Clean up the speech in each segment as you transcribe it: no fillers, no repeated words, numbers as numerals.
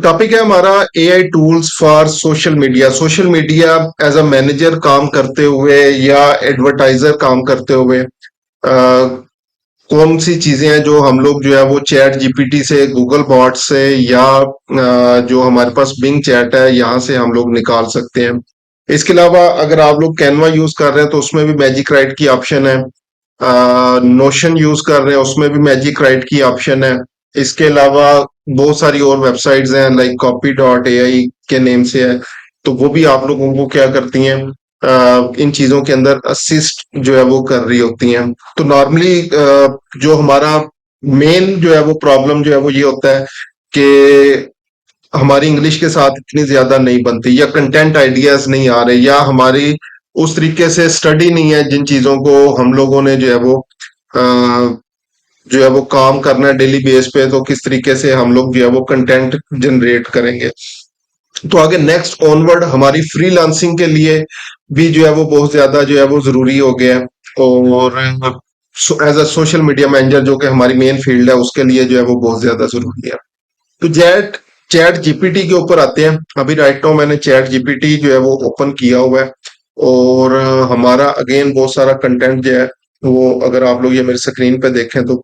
Topic है हमारा AI tools for social media. Social media as a manager काम करते हुए या एडवर्टाइजर काम करते हुए कौन सी चीजें हैं जो हम लोग जो है वो चैट जीपीटी से, गूगल बॉट से या जो हमारे पास बिंग चैट है यहाँ से हम लोग निकाल सकते हैं। इसके अलावा अगर आप लोग कैनवा यूज कर रहे हैं तो उसमें भी मैजिक राइट की ऑप्शन है। नोशन यूज कर रहे हैं उसमें भी मैजिक राइट की ऑप्शन है। इसके अलावा बहुत सारी और वेबसाइट्स हैं लाइक कॉपी डॉट ए आई के नेम से है, तो वो भी आप लोगों को क्या करती हैं, इन चीजों के अंदर असिस्ट जो है वो कर रही होती हैं। तो नॉर्मली जो हमारा मेन जो है वो प्रॉब्लम जो है वो ये होता है कि हमारी इंग्लिश के साथ इतनी ज्यादा नहीं बनती, या कंटेंट आइडियाज नहीं आ रहे, या हमारी उस तरीके से स्टडी नहीं है जिन चीजों को हम लोगों ने जो है वो जो है वो काम करना है डेली बेस पे, तो किस तरीके से हम लोग जो है वो कंटेंट जनरेट करेंगे। तो आगे नेक्स्ट ऑनवर्ड हमारी फ्रीलांसिंग के लिए भी जो है वो बहुत ज्यादा जो है वो जरूरी हो गया है। और as a social media manager जो कि हमारी मेन फील्ड है उसके लिए जो है वो बहुत ज्यादा जरूरी है। तो चैट चैट जीपीटी के ऊपर आते हैं। अभी राइट नाउ मैंने चैट जीपीटी जो है वो ओपन किया हुआ है, और हमारा अगेन बहुत सारा कंटेंट जो है वो, अगर आप लोग ये मेरी स्क्रीन पे देखें तो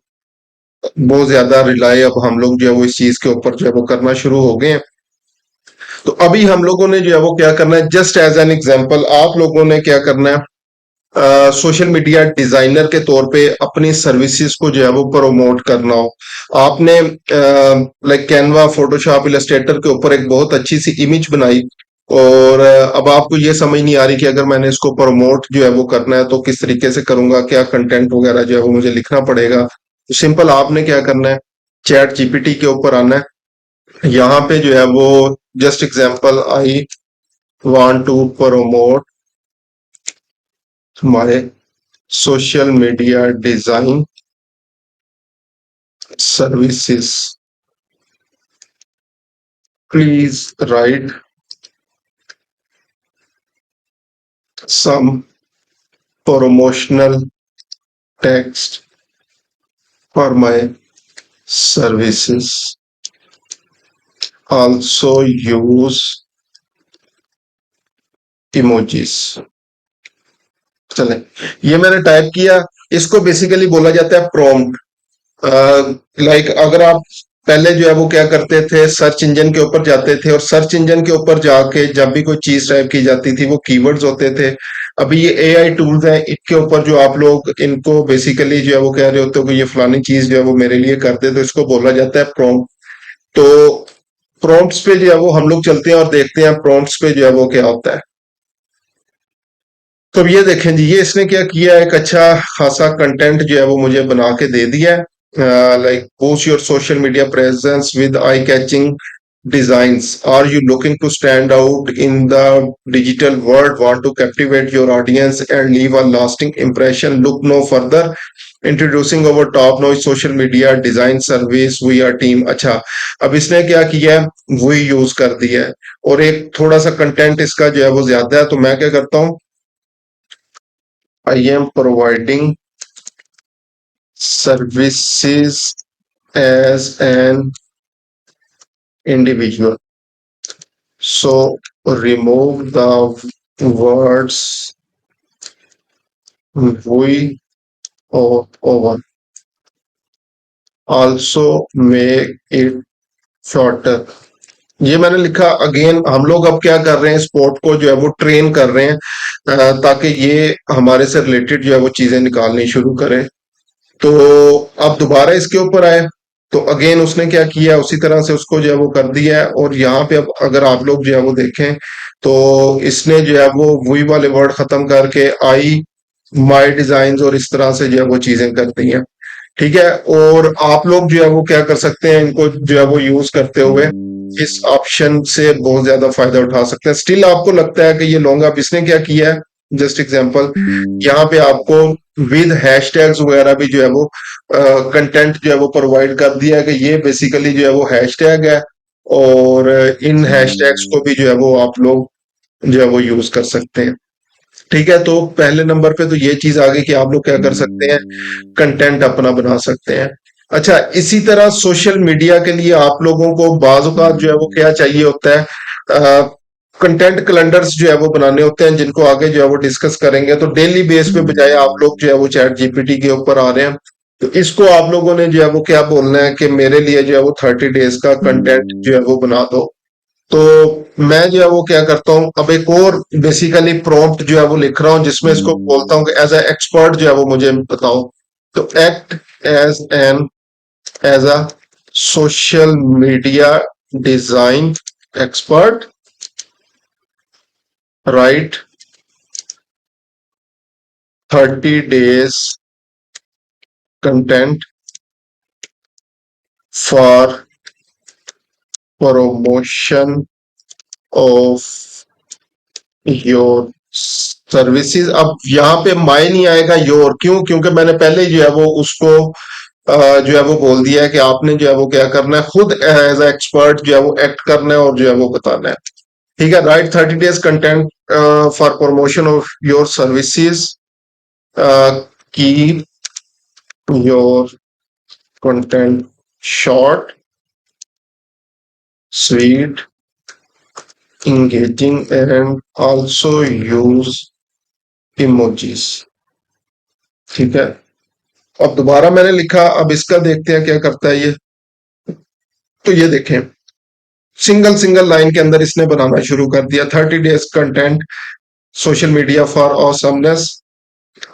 बहुत ज्यादा रिलाय अब हम लोग जो है वो इस चीज के ऊपर जो है वो करना शुरू हो गए हैं। तो अभी हम लोगों ने जो है वो क्या करना है, जस्ट एज एन एग्जांपल आप लोगों ने क्या करना है, सोशल मीडिया डिजाइनर के तौर पे अपनी सर्विसेज को जो है वो प्रमोट करना हो। आपने लाइक कैनवा, फोटोशॉप, इलस्ट्रेटर के ऊपर एक बहुत अच्छी सी इमेज बनाई, और अब आपको ये समझ नहीं आ रही कि अगर मैंने इसको प्रमोट जो है वो करना है तो किस तरीके से करूंगा, क्या कंटेंट वगैरह जो है वो मुझे लिखना पड़ेगा। तो सिंपल आपने क्या करना है, चैट जीपीटी के ऊपर आना है। यहाँ पे जो है वो just example, I want to promote my social media design services, please write some promotional text for my services. Also use emojis. चले, ये मैंने टाइप किया। इसको बेसिकली बोला जाता है प्रॉम्प्ट। लाइक अगर आप पहले जो है वो क्या करते थे, सर्च इंजन के ऊपर जाते थे, और सर्च इंजन के ऊपर जाके जब भी कोई चीज टाइप की जाती थी वो कीवर्ड्स होते थे। अभी ये एआई टूल्स हैं, इनके ऊपर जो आप लोग इनको बेसिकली जो है वो कह रहे होते हो कि ये फलानी चीज जो है वो मेरे लिए कर दे, तो इसको बोला जाता है प्रॉम्प्ट। तो प्रॉम्प्ट्स पे जो है वो हम लोग चलते हैं और देखते हैं प्रॉम्प्ट्स पे जो है वो क्या होता है। तो अब ये देखें जी, ये इसने क्या किया, एक अच्छा खासा कंटेंट जो है वो मुझे बना के दे दिया है। Like boost your social media presence with eye catching designs. Are you looking to stand out in the digital world? Want to captivate your audience and leave a lasting impression? Look no further. Introducing our top notch social media design service We Are Team. अच्छा, अब इसने क्या किया है, वही use कर दिया है, और एक थोड़ा सा कंटेंट इसका जो है वो ज्यादा है। तो मैं क्या करता हूँ, I am providing services as an individual. So remove the words we or over. Also make it shorter. ये मैंने लिखा। अगेन हम लोग अब क्या कर रहे हैं, स्पोर्ट को जो है वो ट्रेन कर रहे हैं, ताकि ये हमारे से रिलेटेड जो है वो चीजें निकालनी शुरू करें। तो अब दोबारा इसके ऊपर आए, तो अगेन उसने क्या किया, उसी तरह से उसको जो है वो कर दिया है। और यहाँ पे अब अगर आप लोग जो है वो देखें तो इसने जो है वो वही वाले वर्ड खत्म करके आई माई डिजाइन और इस तरह से जो है वो चीजें कर दी हैं। ठीक है, और आप लोग जो है वो क्या कर सकते हैं, इनको जो है वो यूज करते हुए इस ऑप्शन से बहुत ज्यादा फायदा उठा सकते हैं। स्टिल आपको लगता है कि ये लॉन्ग, आप इसने क्या किया है, जस्ट एग्जांपल, यहाँ पे आपको विद हैशटैग्स वगैरह भी जो है वो कंटेंट जो है वो प्रोवाइड कर दिया है कि ये बेसिकली जो है वो हैशटैग है, और इन हैशटैग्स को भी जो है वो आप लोग जो है वो यूज कर सकते हैं। ठीक है, तो पहले नंबर पे तो ये चीज आ गई कि आप लोग क्या कर सकते हैं, कंटेंट अपना बना सकते हैं। अच्छा, इसी तरह सोशल मीडिया के लिए आप लोगों को बाज़ औक़ात जो है वो क्या चाहिए होता है, कंटेंट कैलेंडर्स जो है वो बनाने होते हैं, जिनको आगे जो है वो डिस्कस करेंगे। तो डेली बेस पे बजाय आप लोग जो है वो चैट जीपीटी के ऊपर आ रहे हैं, तो इसको आप लोगों ने जो है वो क्या बोलना है कि मेरे लिए जो है वो 30 डेज का कंटेंट जो है वो बना दो। तो मैं जो है वो क्या करता हूँ, अब एक और बेसिकली प्रॉम्प्ट जो है वो लिख रहा हूँ, जिसमें इसको बोलता हूँ कि एज ए एक्सपर्ट जो है वो मुझे बताओ। तो act as an as a social media design expert, write 30 days content for promotion of your services. अब यहाँ पे माय नहीं आएगा, योर क्यों? क्योंकि मैंने पहले जो है वो उसको जो है वो बोल दिया है कि आपने जो है वो क्या करना है, खुद एज ए एक्सपर्ट जो है वो एक्ट करना है और जो है वो बताना है। ठीक है, right 30 days content for promotion of your services, keep your content short, sweet, engaging, and also use emojis। ठीक है, अब दोबारा मैंने लिखा, अब इसका देखते हैं क्या करता है ये। तो ये देखें, सिंगल सिंगल लाइन के अंदर इसने बनाना शुरू कर दिया। 30 days content social media for awesomeness.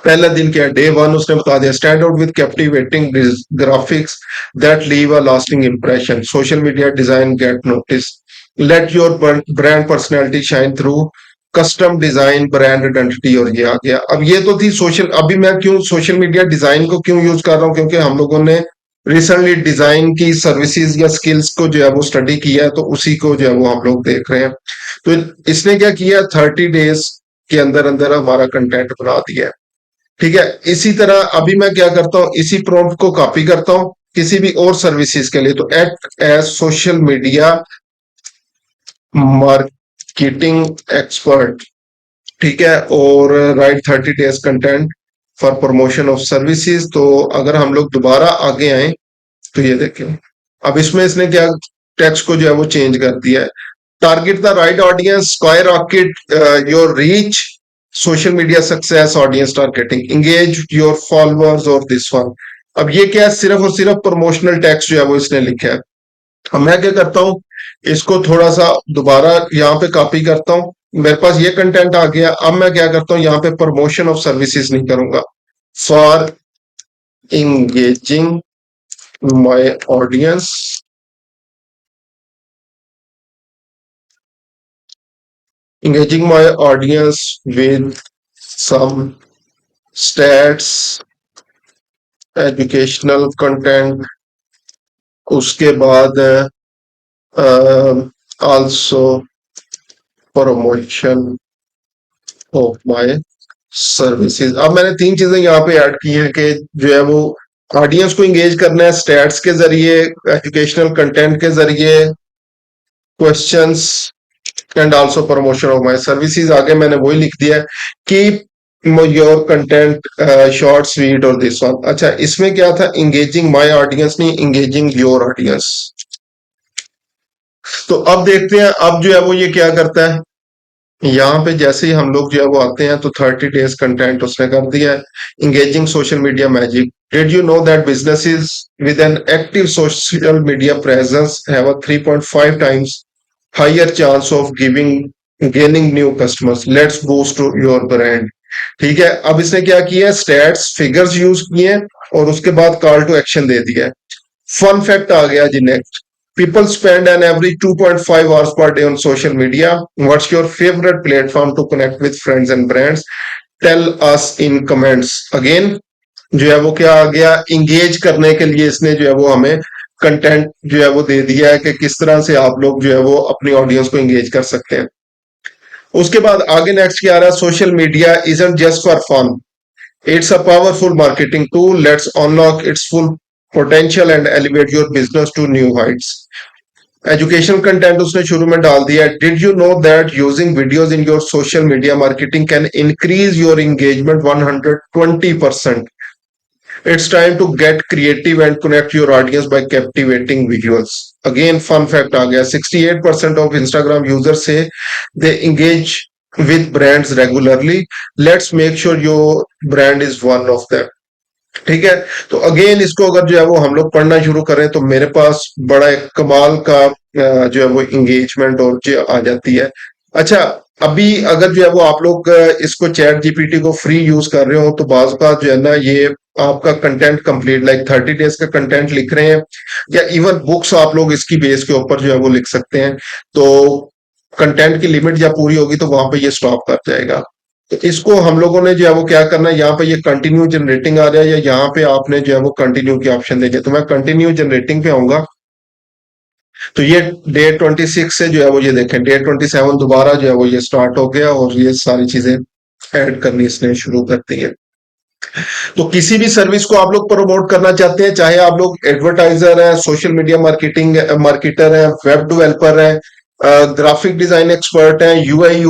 पहला दिन क्या है, डे वन, उसने बता दिया stand out with captivating graphics that leave a lasting impression, social media design get notice, let your brand personality shine through custom design brand identity. और ये आ गया। अब ये तो थी सोशल, अभी मैं क्यों सोशल मीडिया डिजाइन को क्यों यूज कर रहा हूं, क्योंकि हम लोगों ने रिसेंटली डिजाइन की सर्विसेज या स्किल्स को जो है वो स्टडी किया है, तो उसी को जो है वो हम लोग देख रहे हैं। तो इसने क्या किया, 30 डेज के अंदर अंदर हमारा कंटेंट बना दिया है। ठीक है, इसी तरह अभी मैं क्या करता हूं, इसी प्रॉम्प्ट को कॉपी करता हूं किसी भी और सर्विसेज के लिए। तो act as social media marketing expert. ठीक है, और write 30 days content for promotion of services. तो अगर हम लोग दोबारा आगे आए तो ये देखें, अब इसमें इसने क्या टेक्स्ट को जो है वो चेंज कर दिया है। Target the right audience, square rocket your reach, social media success, audience targeting, engage your followers और दिस वन। अब ये क्या है, सिर्फ और सिर्फ प्रमोशनल टेक्स्ट जो है वो इसने लिखा है। अब मैं क्या करता हूँ, इसको थोड़ा सा दोबारा यहाँ पे कॉपी करता हूँ, मेरे पास ये कंटेंट आ गया। अब मैं क्या करता हूँ, यहाँ पे प्रमोशन ऑफ सर्विसेज नहीं करूंगा, for engaging my audience, engaging my audience with some stats, educational content। उसके बाद also promotion of my services. अब मैंने तीन चीजें यहाँ पे ऐड की हैं कि जो है वो ऑडियंस को एंगेज करना है स्टैट्स के जरिए, एजुकेशनल कंटेंट के जरिए, questions, and also promotion of my services. आगे मैंने वही लिख दिया है कि योर कंटेंट शॉर्ट स्वीट और दिस वन। अच्छा, इसमें क्या था, एंगेजिंग माय ऑडियंस नहीं, एंगेजिंग योर ऑडियंस। तो अब देखते हैं, अब जो है वो ये क्या करता है। यहाँ पे जैसे ही हम लोग जो है वो आते हैं, तो 30 डेज कंटेंट उसने कर दिया है। Engaging social media magic, did you know that businesses with an active social media presence have a 3.5 times higher chance of gaining new customers, let's boost your brand. ठीक है, अब इसने क्या किया है, स्टैट्स फिगर्स यूज किए हैं और उसके बाद कॉल टू एक्शन दे दिया है। फन फैक्ट आ गया जी next, people spend an average 2.5 hours per day on social media, what's your favorite platform to connect with friends and brands, tell us in comments। Again जो है वो क्या आ गया, engage करने के लिए इसने जो है वो हमें कंटेंट जो है वो दे दिया है कि किस तरह से आप लोग जो है वो अपनी ऑडियंस को इंगेज कर सकते हैं। उसके बाद आगे नेक्स्ट क्या आ रहा है, social media isn't just for fun, it's a powerful marketing tool, let's unlock its full potential and elevate your business to new heights। Educational content उसने शुरू में डाल दिया, did you know that using videos in your social media marketing can increase your engagement 120%। It's time to get creative and connect your audience by captivating visuals. Again, fun fact आ गया, 68% of Instagram users say they engage with brands regularly. Let's make sure your brand is one of them. ठीक है, तो again इसको अगर जो है वो हम लोग पढ़ना शुरू करें तो मेरे पास बड़ा एक कमाल का जो है वो इंगेजमेंट और जो आ जाती है। अच्छा, अभी अगर जो है वो आप लोग इसको चैट जीपीटी को फ्री यूज कर रहे हो तो बाज का जो है ना ये आपका कंटेंट कंप्लीट लाइक 30 डेज का कंटेंट लिख रहे हैं या इवन बुक्स आप लोग इसकी बेस के ऊपर जो है वो लिख सकते हैं। तो कंटेंट की लिमिट जब पूरी होगी तो वहां पे ये स्टॉप कर जाएगा। तो इसको हम लोगों ने जो है वो क्या करना है, यहाँ पे ये कंटिन्यू जनरेटिंग आ रहा है या यहाँ पे आपने जो है वो कंटिन्यू की ऑप्शन देनी है। तो मैं कंटिन्यू जनरेटिंग पे आऊंगा। तो ये डे 26 से जो है वो ये देखें डे 27 दोबारा जो है वो ये स्टार्ट हो गया और ये सारी चीजें ऐड करनी इसने शुरू कर दी है। तो किसी भी सर्विस को आप लोग प्रमोट करना चाहते हैं, चाहे आप लोग एडवर्टाइजर हैं, सोशल मीडिया मार्केटिंग मार्केटर हैं, वेब डेवलपर हैं, ग्राफिक डिजाइन एक्सपर्ट हैं, यूआई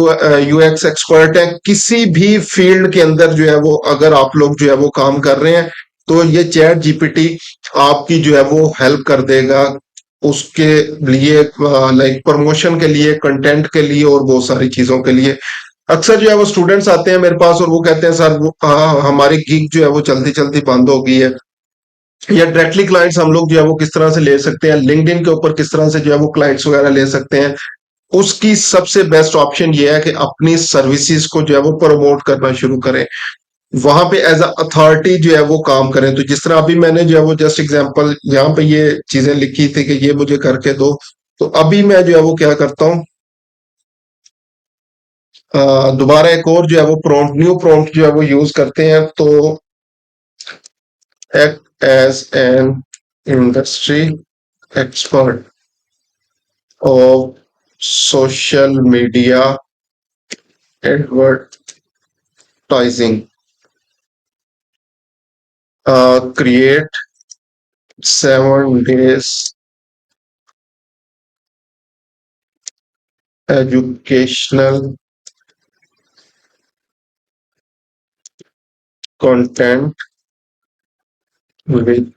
यूएक्स एक्सपर्ट हैं, किसी भी फील्ड के अंदर जो है वो अगर आप लोग जो है वो काम कर रहे हैं तो ये चैट जीपीटी आपकी जो है वो हेल्प कर देगा उसके लिए, लाइक प्रमोशन के लिए, कंटेंट के लिए और बहुत सारी चीजों के लिए। अक्सर जो है वो स्टूडेंट्स आते हैं मेरे पास और वो कहते हैं सर वो हमारी गिग जो है वो चलती चलती बंद हो गई है, या डायरेक्टली क्लाइंट्स हम लोग जो है वो किस तरह से ले सकते हैं, लिंक्डइन के ऊपर किस तरह से जो है वो क्लाइंट्स वगैरह ले सकते हैं। उसकी सबसे बेस्ट ऑप्शन ये है कि अपनी सर्विसेज को जो है वो प्रमोट करना शुरू करें, वहां पे एज अ अथॉरिटी जो है वो काम करें। तो जिस तरह अभी मैंने जो है वो जस्ट एग्जांपल यहाँ पे ये चीजें लिखी थी कि ये मुझे करके दो, तो अभी मैं जो है वो क्या करता हूँ, दोबारा एक और जो है वो प्रॉम्प्ट न्यू प्रॉम्प्ट जो है वो यूज करते हैं। तो act as an industry expert of social media advertising. Create 7 days educational content with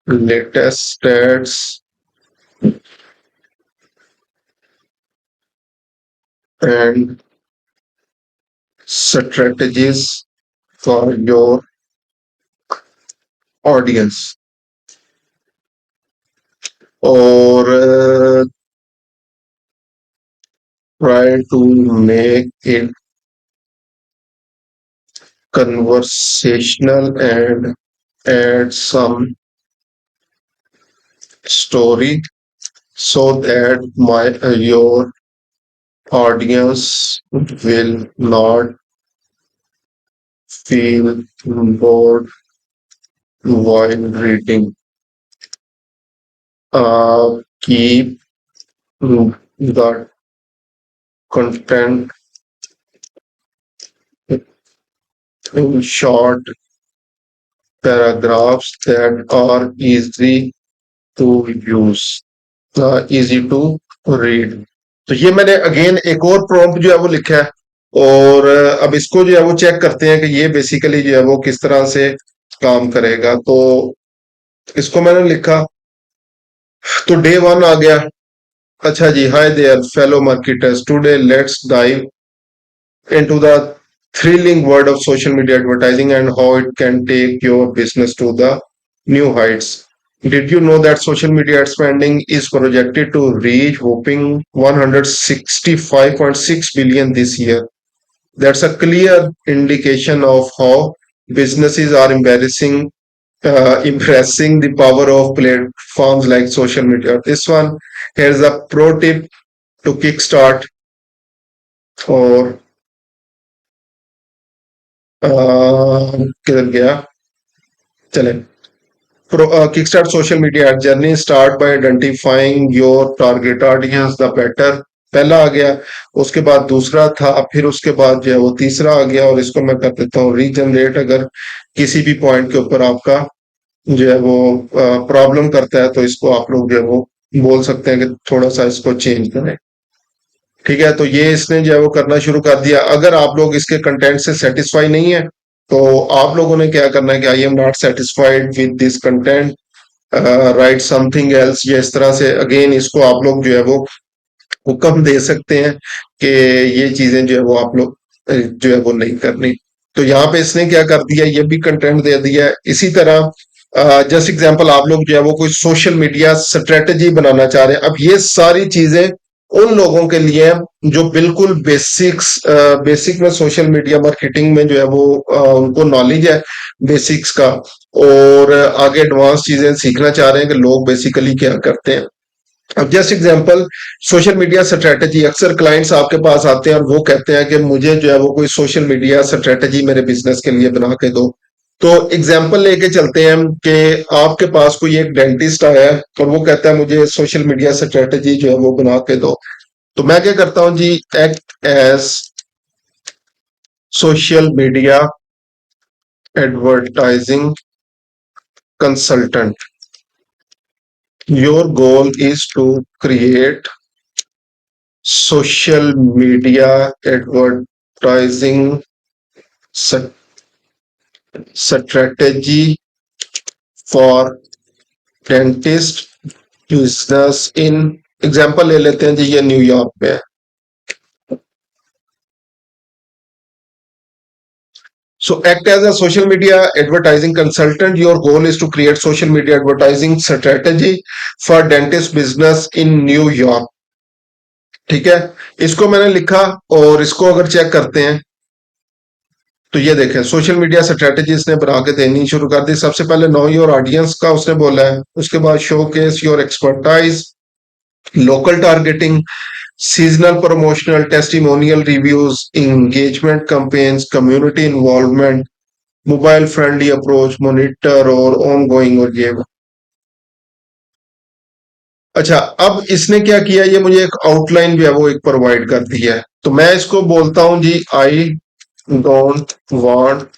latest stats and strategies for your audience. Or try to make it conversational and add some story so that your audience will not feel bored while reading. Keep the content in short paragraphs that are easy to read. तो ये मैंने again एक और prompt जो है वो लिखा है और अब इसको जो है वो चेक करते हैं कि ये बेसिकली जो है वो किस तरह से काम करेगा। तो इसको मैंने लिखा तो डे 1 आ गया। अच्छा जी, hi there fellow marketers, today let's dive into the thrilling world of social media advertising and how it can take your business to the new heights. Did you know that social media ad spending is projected to reach whopping 165.6 billion this year? That's a clear indication of how businesses are impressing the power of platforms like social media. This one, here's a pro tip to kickstart or किधर गया, चले kickstart social media journey. Start by identifying your target audience the better. पहला आ गया, उसके बाद दूसरा था, फिर उसके बाद जो है वो तीसरा आ गया और इसको मैं कर देता हूँ रीजनरेट। अगर किसी भी पॉइंट के ऊपर आपका जो है वो प्रॉब्लम करता है तो इसको आप लोग जो है वो बोल सकते हैं कि थोड़ा सा इसको चेंज करें। ठीक है, तो ये इसने जो है वो करना शुरू कर दिया। अगर आप लोग इसके कंटेंट से सेटिस्फाई नहीं है तो आप लोगों ने क्या करना है कि I am not satisfied with this content, right something else, या इस तरह से अगेन इसको आप लोग जो है वो हुक्म दे सकते हैं कि ये चीजें जो है वो आप लोग जो है वो नहीं करनी। तो यहाँ पे इसने क्या कर दिया, ये भी कंटेंट दे दिया है। इसी तरह जस्ट एग्जांपल आप लोग जो है वो कोई सोशल मीडिया स्ट्रेटजी बनाना चाह रहे हैं। अब ये सारी चीजें उन लोगों के लिए हैं जो बिल्कुल बेसिक में सोशल मीडिया मार्केटिंग में जो है वो उनको नॉलेज है बेसिक्स का, और आगे एडवांस चीजें सीखना चाह रहे हैं कि लोग बेसिकली क्या करते हैं। अब just example social media strategy, अक्सर क्लाइंट्स आपके पास आते हैं और वो कहते हैं कि मुझे जो है वो कोई सोशल मीडिया स्ट्रेटजी मेरे बिजनेस के लिए बना के दो। तो एग्जांपल लेके चलते हैं कि आपके पास कोई एक डेंटिस्ट आया है और वो कहता है मुझे सोशल मीडिया स्ट्रेटजी जो है वो बना के दो। तो मैं क्या करता हूं जी, act as social media advertising consultant. Your goal is to create social media advertising strategy for dentist business in, example ले लेते हैं जी, ये न्यूयॉर्क में है। So act as a social media advertising consultant. Your goal is to create social media advertising strategy for dentist business in New York. ठीक है, इसको मैंने लिखा और इसको अगर चेक करते हैं तो ये देखें सोशल मीडिया स्ट्रेटेजी इसने बना के देनी शुरू कर दी। सबसे पहले नो योर ऑडियंस का उसने बोला है, उसके बाद show case your expertise, local targeting, seasonal promotional, testimonial reviews, engagement campaigns, community involvement, mobile friendly approach, monitor और ऑन गोइंग और ये। अच्छा, अब इसने क्या किया, ये मुझे एक आउटलाइन जो है वो एक प्रोवाइड कर दिया है। तो मैं इसको बोलता हूं जी, आई डोंट वांट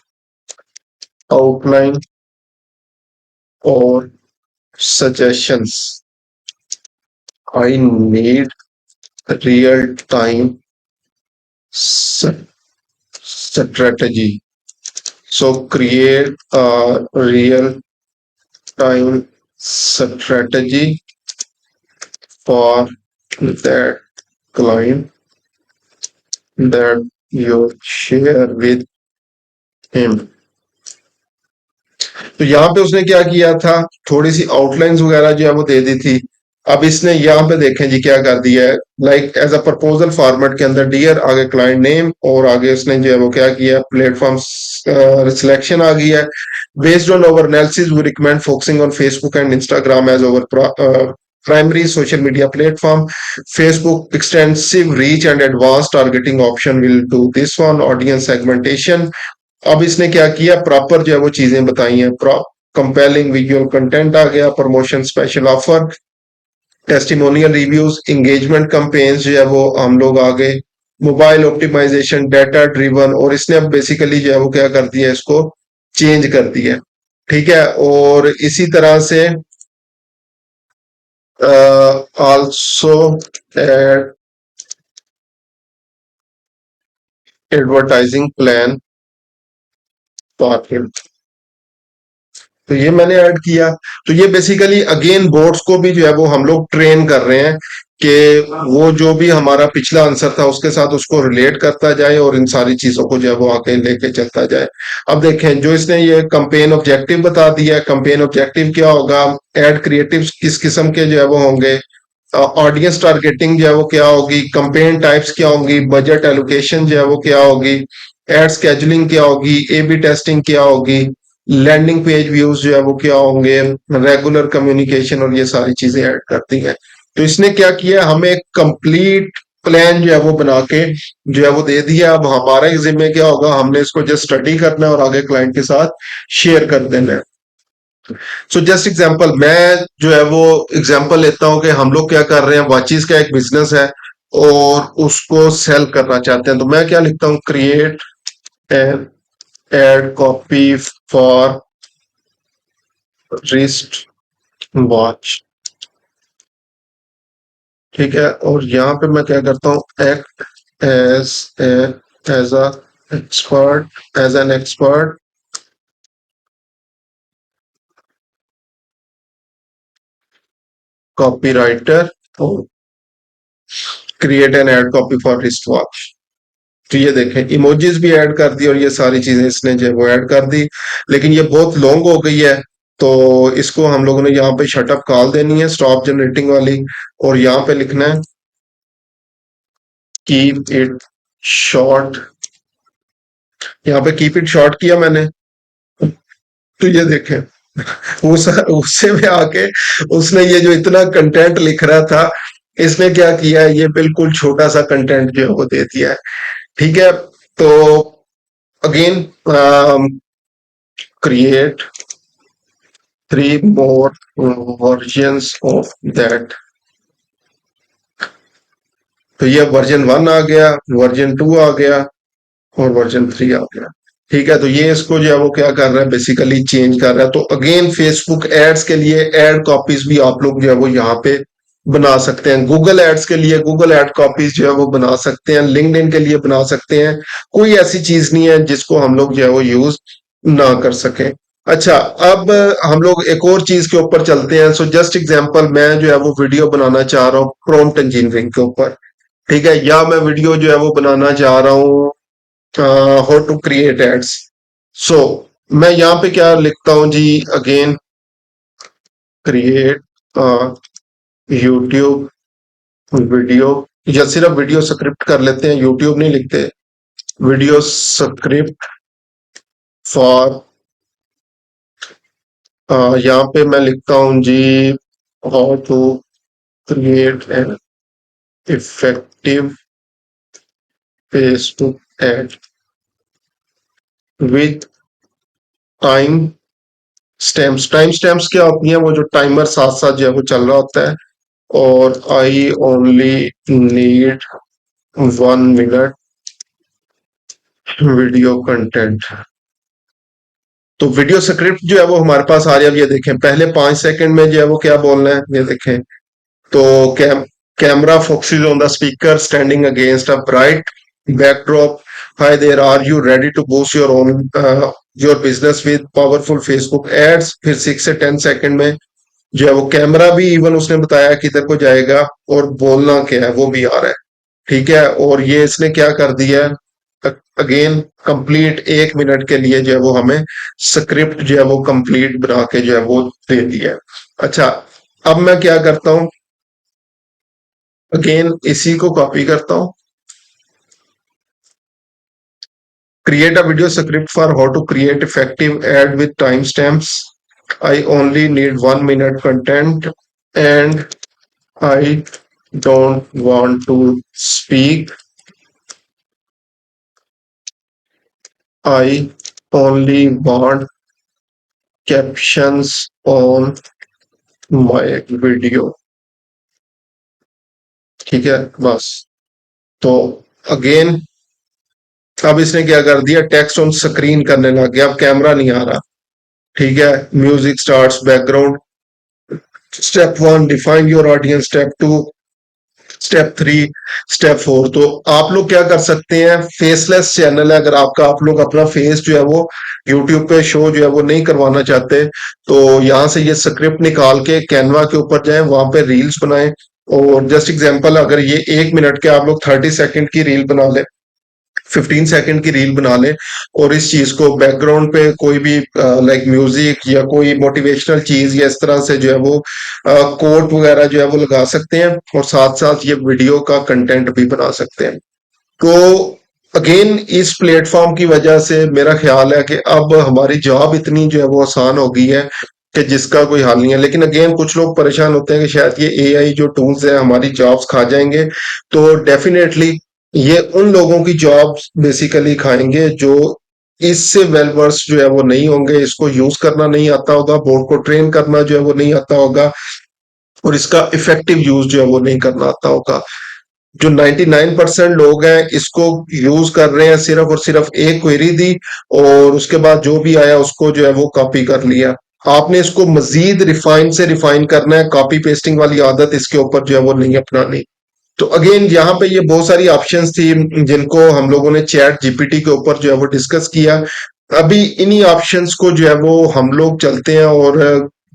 आउटलाइन और suggestions. I need real time strategy. So create a real time strategy for that client that you share with him. तो यहाँ पे उसने क्या किया था, थोड़ी सी आउटलाइंस वगैरह जो है वो दे दी थी। अब इसने यहाँ पे देखें जी क्या कर दिया है, like as a proposal format के अंदर डियर, आगे क्लाइंट नेम, और आगे उसने जो है वो क्या किया, प्लेटफॉर्म सिलेक्शन आ गई है। Based on over analysis we recommend focusing on Facebook and Instagram as over primary social media platform. Facebook extensive reach and advanced targeting option will do this one. Audience segmentation, अब इसने क्या किया, proper जो है वो चीजें बताई हैं। कंपेलिंग विजुअल कंटेंट आ गया, promotion special offer, testimonial reviews, engagement campaigns जो है वो हम लोग आ गए, मोबाइल ऑप्टिमाइजेशन, डाटा ड्रिवन, और इसने अब बेसिकली जो है वो क्या कर दिया, इसको चेंज कर दिया। ठीक है, और इसी तरह से also advertising plan for him. तो ये मैंने ऐड किया। तो ये बेसिकली अगेन बोर्ड्स को भी जो है वो हम लोग ट्रेन कर रहे हैं कि वो जो भी हमारा पिछला आंसर था उसके साथ उसको रिलेट करता जाए और इन सारी चीजों को जो है वो आगे लेके चलता जाए। अब देखें, जो इसने ये कंपेन ऑब्जेक्टिव बता दिया है, कंपेन ऑब्जेक्टिव क्या होगा, एड क्रिएटिव्स किस किस्म के जो है वो होंगे, ऑडियंस टारगेटिंग जो है वो क्या होगी, कंपेन टाइप्स क्या होंगी, बजट एलोकेशन जो है वो क्या होगी, एड स्केजुलिंग क्या होगी, ए बी टेस्टिंग क्या होगी, लैंडिंग पेज व्यूज जो है वो क्या होंगे, रेगुलर कम्युनिकेशन, और ये सारी चीजें ऐड करती हैं। तो इसने क्या किया, हमें कंप्लीट प्लान जो है वो बना के जो है वो दे दिया। अब हमारा ही जिम्मे क्या होगा, हमने इसको जस्ट स्टडी करना है और आगे क्लाइंट के साथ शेयर कर देना है। सो जस्ट एग्जांपल, मैं जो है वो एग्जांपल लेता हूं कि हम लोग क्या कर रहे हैं, वॉचेस का एक बिजनेस है और उसको सेल करना चाहते हैं। तो मैं क्या लिखता हूँ, create an ad copy for wrist watch. ठीक है, और यहाँ पे मैं क्या करता हूँ, act as as a expert, as an expert copywriter और create an ad copy for wrist watch. तो ये देखें इमोजीज भी ऐड कर दी और ये सारी चीजें इसने जो है वो ऐड कर दी, लेकिन ये बहुत लॉन्ग हो गई है। तो इसको हम लोगों ने यहाँ पे शटअप कॉल देनी है स्टॉप जनरेटिंग वाली, और यहाँ पे लिखना है कीप इट शॉर्ट। यहाँ पे कीप इट शॉर्ट किया मैंने, तो ये देखें उससे में आके उसने ये जो इतना कंटेंट लिख रहा था, इसने क्या किया है, ये बिल्कुल छोटा सा कंटेंट जो है वो दे दिया है। ठीक है, तो again create 3 more versions of that। तो ये वर्जन 1 आ गया, वर्जन 2 आ गया और वर्जन 3 आ गया। ठीक है, तो ये इसको जो है वो क्या कर रहा है, बेसिकली चेंज कर रहा है। तो अगेन फेसबुक एड्स के लिए एड कॉपीज भी आप लोग जो है वो यहाँ पे बना सकते हैं, गूगल एड्स के लिए गूगल एड कॉपीज जो है वो बना सकते हैं, लिंक्डइन के लिए बना सकते हैं। कोई ऐसी चीज नहीं है जिसको हम लोग जो है वो यूज ना कर सके। अच्छा, अब हम लोग एक और चीज के ऊपर चलते हैं। सो जस्ट एग्जांपल, मैं जो है वो वीडियो बनाना चाह रहा हूँ प्रॉम्प्ट इंजीनियरिंग के ऊपर। ठीक है, या मैं वीडियो जो है वो बनाना चाह रहा हूँ हाउ टू क्रिएट एड्स। सो मैं यहाँ पे क्या लिखता हूँ जी, अगेन क्रिएट यूट्यूब वीडियो, या सिर्फ वीडियो स्क्रिप्ट कर लेते हैं, यूट्यूब नहीं लिखते, वीडियो स्क्रिप्ट फॉर, यहाँ पे मैं लिखता हूँ जी how to create an effective Facebook ad with time stamps. Time stamps क्या होती हैं, वो जो टाइमर साथ साथ जो है वो चल रहा होता है, और I only need 1 minute video content. तो वीडियो स्क्रिप्ट जो है वो हमारे पास आ रही है। अब ये देखें, पहले 5 सेकंड में जो है वो क्या बोलना है, ये देखें। तो camera focuses on the speaker standing against a bright backdrop, hi there, are you ready to boost your own your business with powerful Facebook ads. फिर 6 से 10 सेकंड में जो है वो कैमरा भी इवन उसने बताया किधर को जाएगा, और बोलना क्या है वो भी आ रहा है। ठीक है, और ये इसने क्या कर दिया है, अगेन कंप्लीट 1 मिनट के लिए जो है वो हमें स्क्रिप्ट जो है वो कंप्लीट बना के जो है वो दे दिया है। अच्छा, अब मैं क्या करता हूं, अगेन इसी को कॉपी करता हूं, create a video script for how to create effective ad with timestamps, I only need 1 minute content, and I don't want to speak, I only want captions on my video। ठीक है, बस। तो again अब इसने क्या कर दिया, text on screen करने लग गया, अब कैमरा नहीं आ रहा। ठीक है, music starts background, step 1 define your audience, step 2, step 3, step 4। तो आप लोग क्या कर सकते हैं, फेसलेस चैनल है, अगर आपका आप लोग अपना फेस जो है वो यूट्यूब पे शो जो है वो नहीं करवाना चाहते, तो यहाँ से ये स्क्रिप्ट निकाल के कैनवा के ऊपर जाएं, वहां पे रील्स बनाएं। और जस्ट एग्जांपल, अगर ये 1 मिनट के आप लोग 30 सेकंड की रील बना ले, 15 सेकंड की रील बना ले, और इस चीज को बैकग्राउंड पे कोई भी लाइक म्यूजिक या कोई मोटिवेशनल चीज या इस तरह से जो है वो कोट वगैरह जो है वो लगा सकते हैं, और साथ साथ ये वीडियो का कंटेंट भी बना सकते हैं। तो अगेन इस प्लेटफॉर्म की वजह से मेरा ख्याल है कि अब हमारी जॉब इतनी जो है वो आसान हो गई है कि जिसका कोई हाल नहीं है। लेकिन अगेन कुछ लोग परेशान होते हैं कि शायद ये एआई जो टूल्स है हमारी जॉब्स खा जाएंगे। तो डेफिनेटली ये उन लोगों की जॉब्स बेसिकली खाएंगे जो इससे वेल वर्स जो है वो नहीं होंगे, इसको यूज करना नहीं आता होगा, बोर्ड को ट्रेन करना जो है वो नहीं आता होगा, और इसका इफेक्टिव यूज जो है वो नहीं करना आता होगा। जो 99% लोग हैं इसको यूज कर रहे हैं, सिर्फ और सिर्फ एक क्वेरी दी और उसके बाद जो भी आया उसको जो है वो कॉपी कर लिया। आपने इसको मजीद रिफाइन से रिफाइन करना है, कॉपी पेस्टिंग वाली आदत इसके ऊपर जो है वो नहीं अपनानी। तो अगेन यहाँ पे ये बहुत सारी ऑप्शंस थी जिनको हम लोगों ने चैट जीपीटी के ऊपर जो है वो डिस्कस किया। अभी इन्हीं ऑप्शंस को जो है वो हम लोग चलते हैं और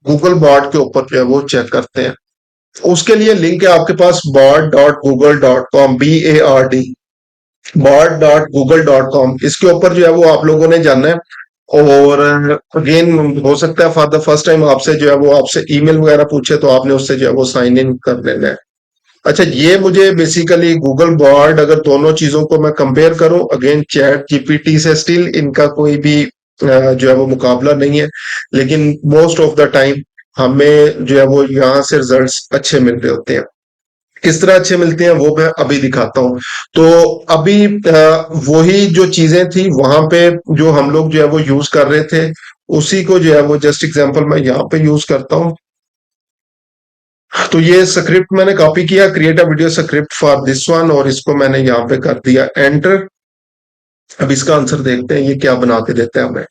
गूगल बॉट के ऊपर जो है वो चेक करते हैं। उसके लिए लिंक है आपके पास bard.google.com, BARD, bard.google.com। इसके ऊपर जो है वो आप लोगों ने जाना है। और अगेन हो सकता है फॉर द फर्स्ट टाइम आपसे जो है वो आपसे ईमेल वगैरह पूछे, तो आपने उससे जो है वो साइन इन कर लेना है। अच्छा, ये मुझे बेसिकली गूगल बॉर्ड, अगर दोनों चीजों को मैं कंपेयर करूं अगेन चैट जीपीटी से, स्टिल इनका कोई भी जो है वो मुकाबला नहीं है। लेकिन मोस्ट ऑफ द टाइम हमें जो है वो यहाँ से रिजल्ट्स अच्छे मिल रहे होते हैं। किस तरह अच्छे मिलते हैं वो मैं अभी दिखाता हूँ। तो अभी वही जो चीजें थी वहां पे जो हम लोग जो है वो यूज कर रहे थे, उसी को जो है वो जस्ट एग्जांपल मैं यहाँ पे यूज करता हूँ। तो ये स्क्रिप्ट मैंने कॉपी किया, create a video script for this one, और इसको मैंने यहाँ पे कर दिया एंटर। अब इसका आंसर देखते हैं ये क्या बना के देता है हमें।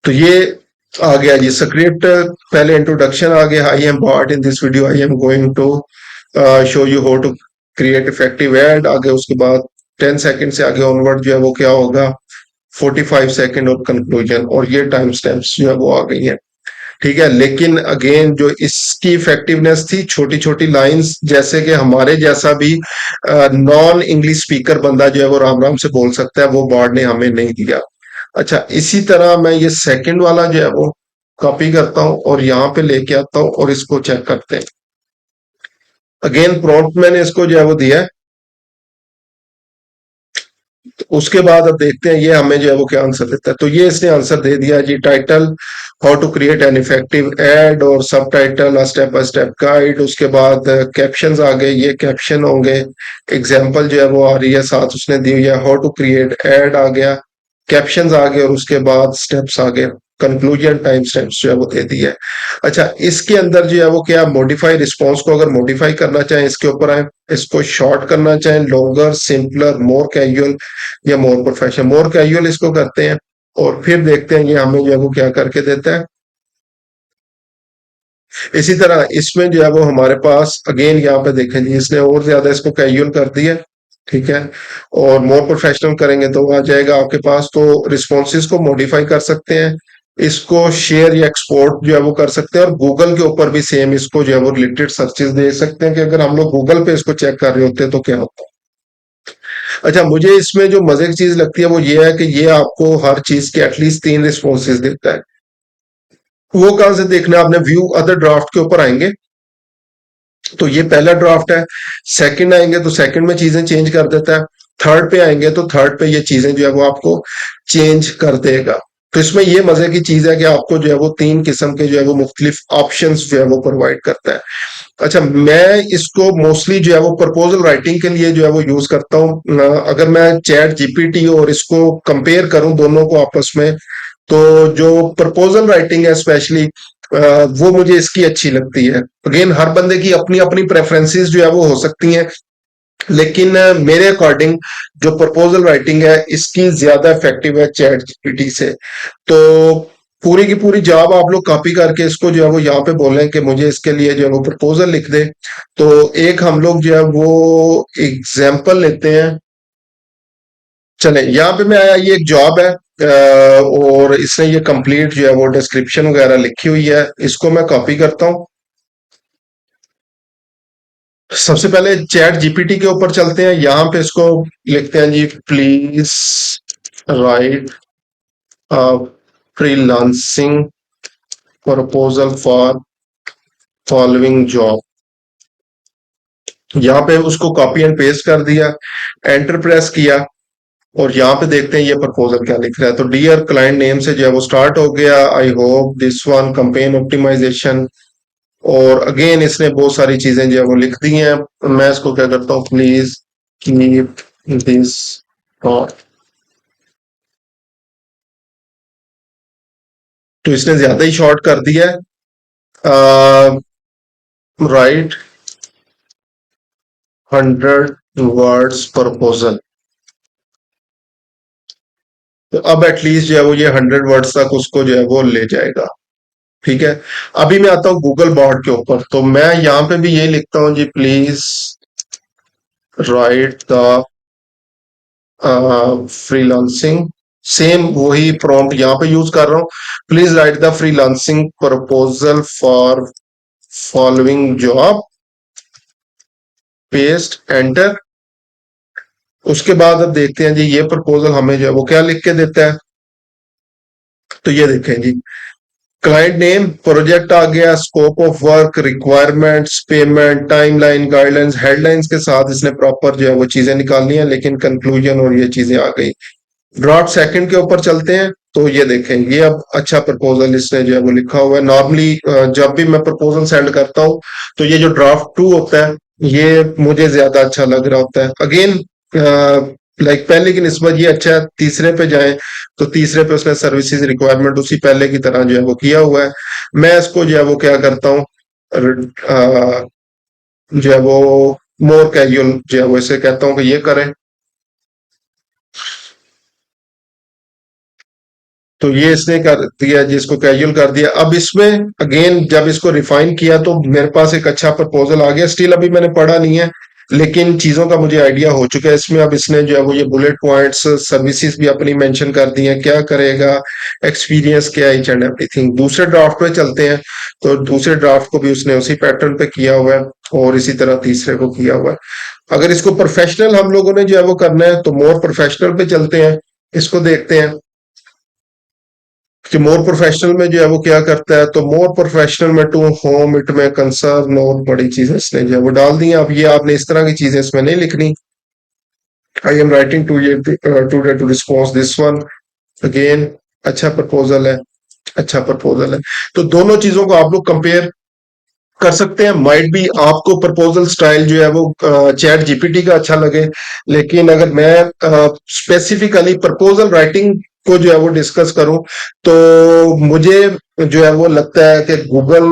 तो ये आ गया जी स्क्रिप्ट। पहले इंट्रोडक्शन आ गया, I am bot in this video I am going to show you how to create effective ad. आगे उसके बाद 10 सेकंड से आगे ऑनवर्ड जो है वो क्या होगा, 45 सेकंड और कंक्लूजन, और ये टाइम स्टैम्प्स जो है वो आ गई है। ठीक है, लेकिन अगेन जो इसकी इफेक्टिवनेस थी, छोटी छोटी लाइंस, जैसे कि हमारे जैसा भी नॉन इंग्लिश स्पीकर बंदा जो है वो राम राम से बोल सकता है, वो बॉर्ड ने हमें नहीं दिया। अच्छा, इसी तरह मैं ये सेकंड वाला जो है वो कॉपी करता हूं और यहाँ पे लेके आता हूं और इसको चेक करते हैं। अगेन प्रॉम्प्ट मैंने इसको जो है वो दिया है। तो उसके बाद अब देखते हैं ये हमें जो है वो क्या आंसर देता है। तो ये इसने आंसर दे दिया जी, title how to create an effective ad, और subtitle step by step guide. उसके बाद कैप्शन आ गए, ये कैप्शन होंगे, एग्जाम्पल जो है वो आ रही है साथ उसने दी हुई है, हाउ टू क्रिएट एड आ गया, कैप्शन आ गए, और उसके बाद स्टेप्स आ गए, कंक्लूजन टाइम स्टेप्स जो है वो दे दी है। अच्छा, इसके अंदर जो है वो क्या, मॉडिफाई रिस्पॉन्स को अगर मॉडिफाई करना चाहें इसके ऊपर आए, इसको शॉर्ट करना चाहें, लॉन्गर, सिंपलर, मोर कैजुअल या मोर प्रोफेशनल। मोर कैजुअल इसको करते हैं और फिर देखते हैं ये हमें जो है वो क्या करके देता है। इसी तरह इसमें जो है वो हमारे पास अगेन यहाँ पे देखें जी, इसने और ज्यादा इसको कैजुअल कर दिया। ठीक है, और मोर प्रोफेशनल करेंगे तो आ जाएगा आपके पास। तो रिस्पॉन्सेज को मॉडिफाई कर सकते हैं, इसको शेयर या एक्सपोर्ट जो है वो कर सकते हैं, और गूगल के ऊपर भी सेम इसको जो है वो रिलेटेड सर्चेस दे सकते हैं कि अगर हम लोग गूगल पे इसको चेक कर रहे होते हैं तो क्या होता है। अच्छा, मुझे इसमें जो मजे की चीज लगती है वो ये है कि ये आपको हर चीज के एटलीस्ट 3 रिस्पॉन्सेज देता है। वो कहां से देखना है आपने, व्यू अदर ड्राफ्ट के ऊपर आएंगे, तो ये पहला ड्राफ्ट है। सेकंड आएंगे तो सेकंड में चीजें चेंज कर देता है। थर्ड पे आएंगे तो थर्ड पे ये चीजें जो है वो आपको चेंज कर देगा। तो इसमें ये मजे की चीज है कि आपको जो है वो 3 किस्म के जो है वो मुख्तलिफ ऑप्शंस जो है वो प्रोवाइड करता है। अच्छा, मैं इसको मोस्टली जो है वो प्रपोजल राइटिंग के लिए जो है वो यूज करता हूँ। अगर मैं चैट जीपीटी और इसको कंपेयर करूं दोनों को आपस में, तो जो प्रपोजल राइटिंग है स्पेशली, वो मुझे इसकी अच्छी लगती है। अगेन हर बंदे की अपनी अपनी प्रेफरेंसेस जो है वो हो सकती हैं, लेकिन मेरे अकॉर्डिंग जो प्रपोजल राइटिंग है इसकी ज्यादा इफेक्टिव है चैट जीपीटी से। तो पूरी की पूरी जॉब आप लोग कॉपी करके इसको जो है वो यहाँ पे बोलें कि मुझे इसके लिए जो है वो प्रपोजल लिख दे। तो एक हम लोग जो है वो एग्जाम्पल लेते हैं। चले, यहाँ पे मैं आया, ये एक जॉब है, और इसने ये कंप्लीट जो है वो डिस्क्रिप्शन वगैरह लिखी हुई है, इसको मैं कॉपी करता हूँ। सबसे पहले चैट जीपीटी के ऊपर चलते हैं, यहाँ पे इसको लिखते हैं जी, please write freelancing proposal for following job. यहाँ पे उसको कॉपी एंड पेस्ट कर दिया, एंटर प्रेस किया, और यहाँ पे देखते हैं ये प्रपोजल क्या लिख रहा है। तो डियर क्लाइंट नेम से जो है वो स्टार्ट हो गया, I hope this one campaign optimization, और अगेन इसने बहुत सारी चीजें जो है वो लिख दी हैं। मैं इसको क्या करता हूँ, प्लीज कीप दिस थॉट। तो इसने ज्यादा ही शॉर्ट कर दिया है, राइट 100 वर्ड्स प्रपोजल। तो अब एटलीस्ट जो है वो ये 100 वर्ड्स तक उसको जो है वो ले जाएगा। ठीक है, अभी मैं आता हूँ गूगल बॉट के ऊपर, तो मैं यहाँ पे भी यही लिखता हूँ जी, please write the freelancing, same वही प्रॉम्प्ट यहाँ पे यूज कर रहा हूँ, please write the freelancing proposal for following job, paste, enter. उसके बाद अब देखते हैं जी ये प्रपोजल हमें जो है वो क्या लिख के देता है। तो ये देखें जी, क्लाइंट नेम, प्रोजेक्ट आ गया, scope of work, requirements, payment, timeline, guidelines, headlines के साथ इसने प्रॉपर जो है वो चीजें निकालनी है, लेकिन कंक्लूजन और ये चीजें आ गई। ड्राफ्ट सेकंड के ऊपर चलते हैं। तो ये देखें, ये अब अच्छा प्रपोजल इसने जो है वो लिखा हुआ है। नॉर्मली जब भी मैं प्रपोजल सेंड करता हूँ तो ये जो ड्राफ्ट टू होता है ये मुझे ज्यादा अच्छा लग रहा होता है। अगेन लाइक पहले की निस्बत ये अच्छा है। तीसरे पे जाएं तो तीसरे पे उसने सर्विसेज रिक्वायरमेंट उसी पहले की तरह जो है वो किया हुआ है। मैं इसको जो है वो क्या करता हूँ, जो है वो मोर कैजुअल जो है वो इसे कहता हूँ कि ये करें। तो ये इसने कर दिया जी, इसको कैजुअल कर दिया। अब इसमें अगेन जब इसको रिफाइन किया तो मेरे पास एक अच्छा प्रपोजल आ गया। स्टिल अभी मैंने पढ़ा नहीं है, लेकिन चीजों का मुझे आइडिया हो चुका है इसमें। अब इसने जो है वो ये बुलेट पॉइंट्स, सर्विसेज भी अपनी मेंशन कर दी हैं, क्या करेगा, एक्सपीरियंस क्या है, ईच एंड एवरीथिंग। दूसरे ड्राफ्ट पे चलते हैं। तो दूसरे ड्राफ्ट को भी उसने उसी पैटर्न पे किया हुआ है और इसी तरह तीसरे को किया हुआ है। अगर इसको प्रोफेशनल हम लोगों ने जो है वो करना है तो मोर प्रोफेशनल पे चलते हैं। इसको देखते हैं कि मोर प्रोफेशनल में जो है वो क्या करता है। तो मोर प्रोफेशनल में टू होम इट में कंसर्न और बड़ी चीजें इसने जो है वो डाल दी हैं। अब ये आपने इस तरह की चीजें इसमें नहीं लिखनी। I am writing to you today to response this one. Again अच्छा प्रपोजल है, अच्छा प्रपोजल है। तो दोनों चीजों को आप लोग कंपेयर कर सकते हैं। माइट भी आपको प्रपोजल स्टाइल जो है वो चैट जीपीटी का अच्छा लगे, लेकिन अगर मैं स्पेसिफिकली प्रपोजल राइटिंग को जो है वो डिस्कस करूं तो मुझे जो है वो लगता है कि गूगल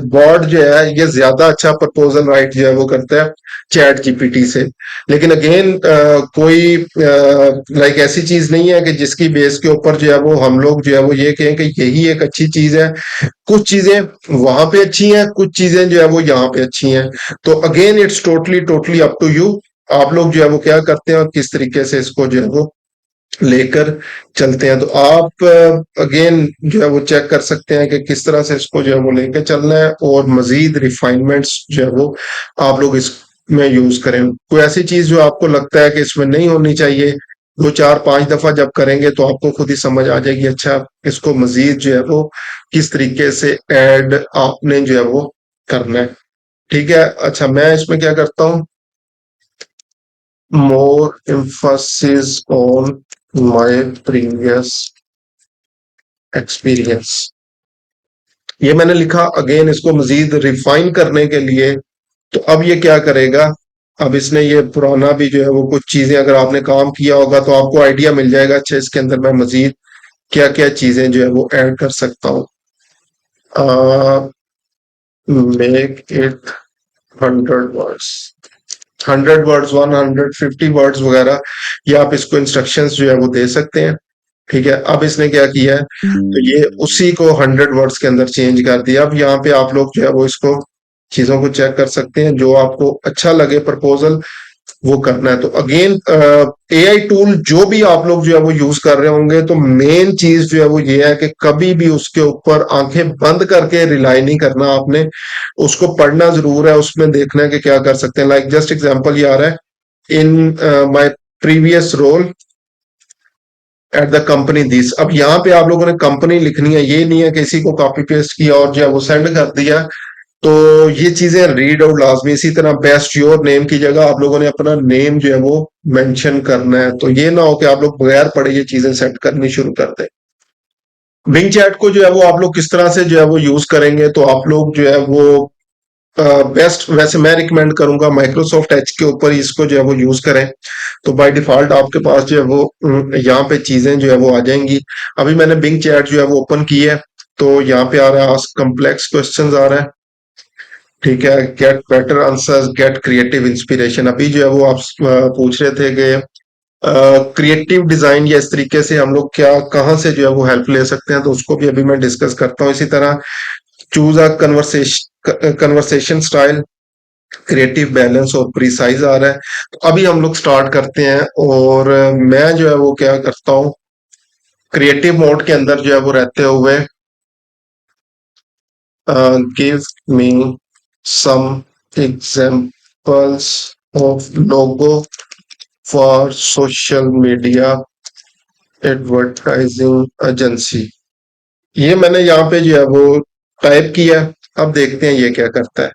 बॉट जो है ये ज्यादा अच्छा प्रपोजल राइट जो है वो करता है चैट जीपीटी से। लेकिन अगेन कोई लाइक ऐसी चीज नहीं है कि जिसकी बेस के ऊपर जो है वो हम लोग जो है वो ये कहें कि यही एक अच्छी चीज है। कुछ चीजें वहां पे अच्छी हैं, कुछ चीजें जो है वो यहाँ पे अच्छी हैं। तो again it's totally totally up to you. आप लोग जो है वो क्या करते हैं और किस तरीके से इसको जो है वो लेकर चलते हैं। तो आप अगेन जो है वो चेक कर सकते हैं कि किस तरह से इसको जो है वो लेकर चलना है और मजीद रिफाइनमेंट्स जो है वो आप लोग इसमें यूज करें। कोई ऐसी चीज जो आपको लगता है कि इसमें नहीं होनी चाहिए, दो चार पांच दफा जब करेंगे तो आपको खुद ही समझ आ जाएगी अच्छा इसको मजीद जो है वो किस तरीके से ऐड आपने जो है वो करना है। ठीक है, अच्छा मैं इसमें क्या करता हूँ, मोर emphasis on my previous experience, ये मैंने लिखा। अगेन इसको मजीद रिफाइन करने के लिए तो अब ये क्या करेगा, अब इसने ये पुराना भी जो है वो कुछ चीजें अगर आपने काम किया होगा तो आपको आइडिया मिल जाएगा अच्छा इसके अंदर मैं मजीद क्या क्या चीजें जो है वो ऐड कर सकता हूँ। Make it 100 words, 100 words, 150 words वगैरह, ये आप इसको इंस्ट्रक्शंस जो है वो दे सकते हैं। ठीक है, अब इसने क्या किया है तो ये उसी को 100 वर्ड्स के अंदर चेंज कर दिया। अब यहाँ पे आप लोग जो है वो इसको चीजों को चेक कर सकते हैं, जो आपको अच्छा लगे प्रपोजल वो करना है। तो अगेन एआई टूल जो भी आप लोग जो है वो यूज कर रहे होंगे तो मेन चीज जो है वो ये है कि कभी भी उसके ऊपर आंखें बंद करके रिलाई नहीं करना आपने। उसको पढ़ना जरूर है, उसमें देखना है कि क्या कर सकते हैं। लाइक जस्ट एग्जांपल ये आ रहा है, in my previous role at the company this. अब यहाँ पे आप लोगों ने कंपनी लिखनी है, ये नहीं है किसी को कॉपी पेस्ट किया और जो है वो सेंड कर दिया। तो ये चीजें रीड आउट लाजमी। इसी तरह बेस्ट योर नेम की जगह आप लोगों ने अपना नेम जो है वो मेंशन करना है। तो ये ना हो कि आप लोग बगैर पढ़े ये चीजें सेट करनी शुरू कर दें। बिंग चैट को जो है वो आप लोग किस तरह से जो है वो यूज करेंगे, तो आप लोग जो है वो बेस्ट वैसे मैं रिकमेंड करूंगा माइक्रोसॉफ्ट एज के ऊपर ही इसको जो है वो यूज करें। तो बाय डिफॉल्ट आपके पास जो है वो यहाँ पे चीजें जो है वो आ जाएंगी। अभी मैंने बिंग चैट जो है वो ओपन की है, तो यहाँ पे आ रहा है आस्क कॉम्प्लेक्स क्वेश्चंस आ रहा है। ठीक है, get better answers, get creative inspiration. अभी जो है वो आप पूछ रहे थे कि क्रिएटिव डिजाइन या इस तरीके से हम लोग क्या कहाँ से जो है वो हेल्प ले सकते हैं, तो उसको भी अभी मैं डिस्कस करता हूँ। इसी तरह choose a conversation style, creative balance और प्रिसाइज आ रहा है। तो अभी हम लोग स्टार्ट करते हैं और मैं जो है वो क्या करता हूँ, क्रिएटिव मोड के अंदर जो है वो रहते हुए give me some examples of logo for social media advertising agency। ये मैंने यहाँ पे जो है वो टाइप किया। अब देखते हैं ये क्या करता है।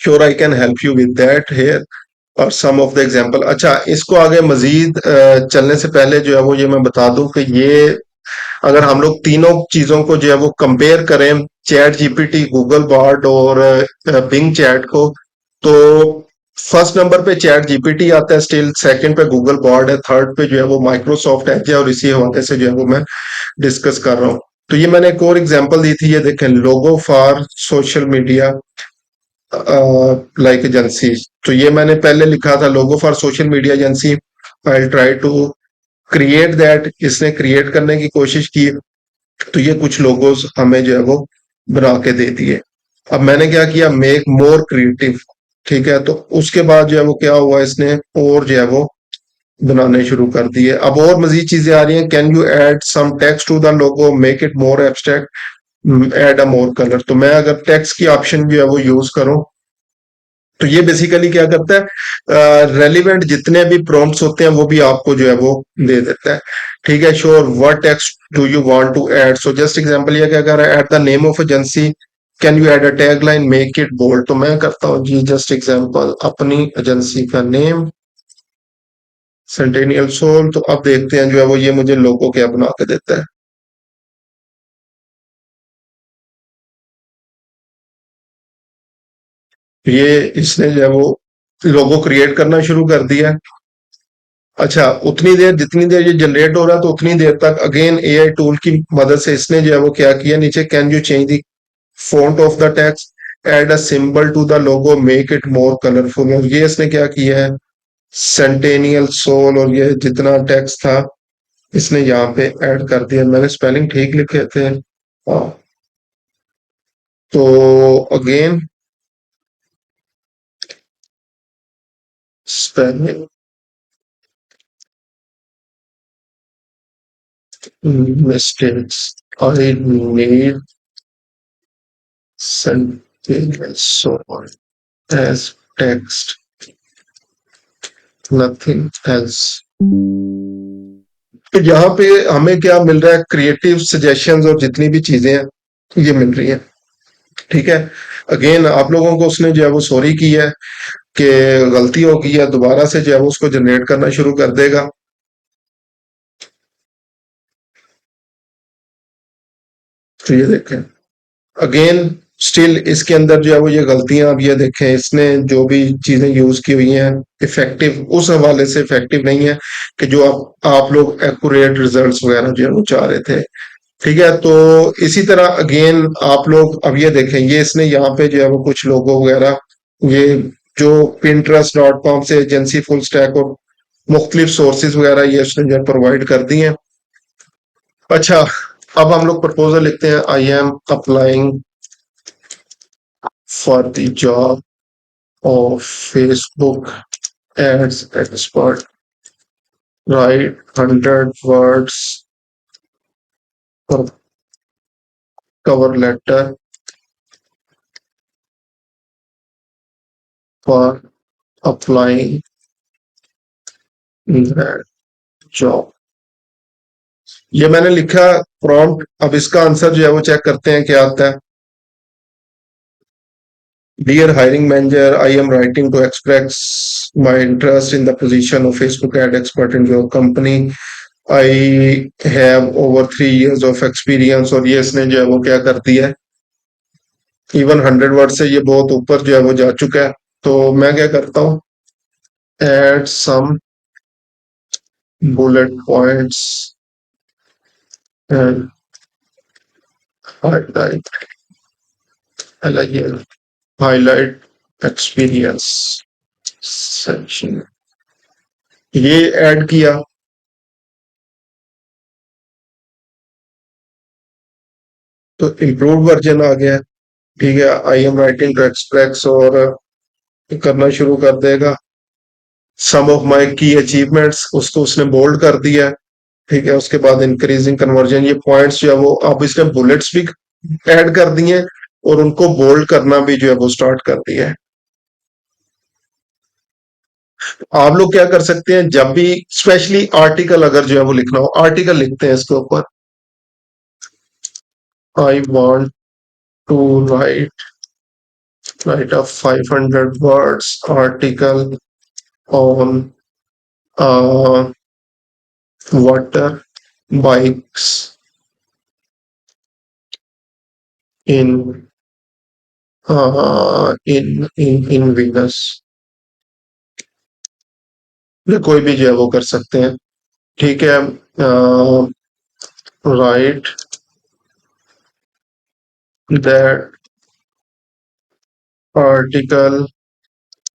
Sure I can help you with that here और सम ऑफ द एग्जांपल। अच्छा, इसको आगे मजीद चलने से पहले जो है वो ये मैं बता दूं कि ये अगर हम लोग तीनों चीजों को जो है वो कंपेयर करें, चैट जीपीटी, गूगल बॉट और बिंग चैट को, तो फर्स्ट नंबर पे चैट जीपीटी आता है, स्टिल सेकंड पे गूगल बॉट है, थर्ड पे जो है वो माइक्रोसॉफ्ट एज है, और इसी हवाले से जो है वो मैं डिस्कस कर रहा हूँ। तो ये मैंने एक और एग्जांपल दी थी, ये देखें, logo for social media like agency. तो ये मैंने पहले लिखा था logo for social media agency, I try to create that, इसने क्रिएट करने की कोशिश की। तो ये कुछ लोगोस हमें जो है वो बना के दे दिए। अब मैंने क्या किया, मेक मोर क्रिएटिव। ठीक है, तो उसके बाद जो है वो क्या हुआ, इसने और जो है वो बनाने शुरू कर दिए। अब और मजीद चीजें आ रही हैं, can you add some text to the logo, make it more abstract, add a more colour. तो मैं अगर टेक्स्ट की ऑप्शन जो है वो यूज करूं, तो ये बेसिकली क्या करता है, रेलिवेंट जितने भी प्रॉम्प्ट्स होते हैं वो भी आपको जो है वो दे देता है। ठीक है, sure, what text do you want to add. So just example ये क्या कर रहा है, at the name of agency, can you add a tag line, make it bold. तो मैं करता हूँ जी, जस्ट एग्जांपल, अपनी एजेंसी का नेम सेंटेनियल सोल। तो अब देखते हैं जो है वो ये मुझे लोगो क्या बना के देता है। ये इसने जो है वो लोगो क्रिएट करना शुरू कर दिया। अच्छा, उतनी देर जितनी देर ये जनरेट हो रहा है, तो उतनी देर तक अगेन एआई टूल की मदद से इसने जो है वो क्या किया, नीचे can you change the font of the text, add a symbol to the logo, make it more colourful. और ये इसने क्या किया है, सेंटेनियल सोल और ये जितना टेक्स्ट था इसने यहाँ पे ऐड कर दिया। मैंने स्पेलिंग ठीक लिखे थे। हाँ, तो again spelling mistakes. I need something so as text, nothing else. तो यहाँ पे हमें क्या मिल रहा है, क्रिएटिव सजेशंस और जितनी भी चीजें हैं ये मिल रही हैं। ठीक है, अगेन आप लोगों को उसने जो है वो सॉरी की है कि गलती हो गई है, दोबारा से जो है वो उसको जनरेट करना शुरू कर देगा। तो ये देखें, अगेन स्टिल इसके अंदर जो है वो ये गलतियां, अब ये देखें इसने जो भी चीजें यूज की हुई हैं इफेक्टिव उस हवाले से इफेक्टिव नहीं है कि जो आप लोग एक्यूरेट रिजल्ट्स वगैरह जो है वो चाह रहे थे। ठीक है, तो इसी तरह अगेन आप लोग अब ये देखें, ये इसने यहाँ पे जो है वो कुछ लोगो वगैरह, ये जो Pinterest.com से एजेंसी फुल स्टैक और मुख्तलिफ सोर्सेज वगैरह ये उसने जो है प्रोवाइड कर दी हैं। अच्छा, अब हम लोग प्रपोजल लिखते हैं, I am applying for the job of Facebook ads expert, write 100 words per cover letter for applying that job। ये मैंने लिखा प्रॉम्प्ट। अब इसका आंसर जो है वो चेक करते हैं क्या आता है। Dear hiring manager, I am writing to express my interest in the position of Facebook ad expert in your company. I have over 3 years of experience. और ये इसने जो है वो क्या कर दिया है, इवन 100 वर्ड से ये बहुत ऊपर जो है वो जा चुका है। तो मैं क्या करता हूँ, add some bullet points and highlight, highlight experience section. ये ऐड किया। तो इम्प्रूव वर्जन आ गया। ठीक है, I am writing to express और करना शुरू कर देगा। सम ऑफ माई की अचीवमेंट्स उसको उसने बोल्ड कर दिया। ठीक है, उसके बाद इंक्रीजिंग कन्वर्जन, ये पॉइंट्स जो है वो आप इसने बुलेट्स भी ऐड कर दिए हैं और उनको बोल्ड करना भी जो है वो स्टार्ट कर दिया है। आप लोग क्या कर सकते हैं, जब भी स्पेशली आर्टिकल अगर जो है वो लिखना हो, आर्टिकल लिखते हैं इसके ऊपर, I want to write write a 500 words article on water bikes in in Venus, या कोई भी जो है वो कर सकते हैं। ठीक है, right that article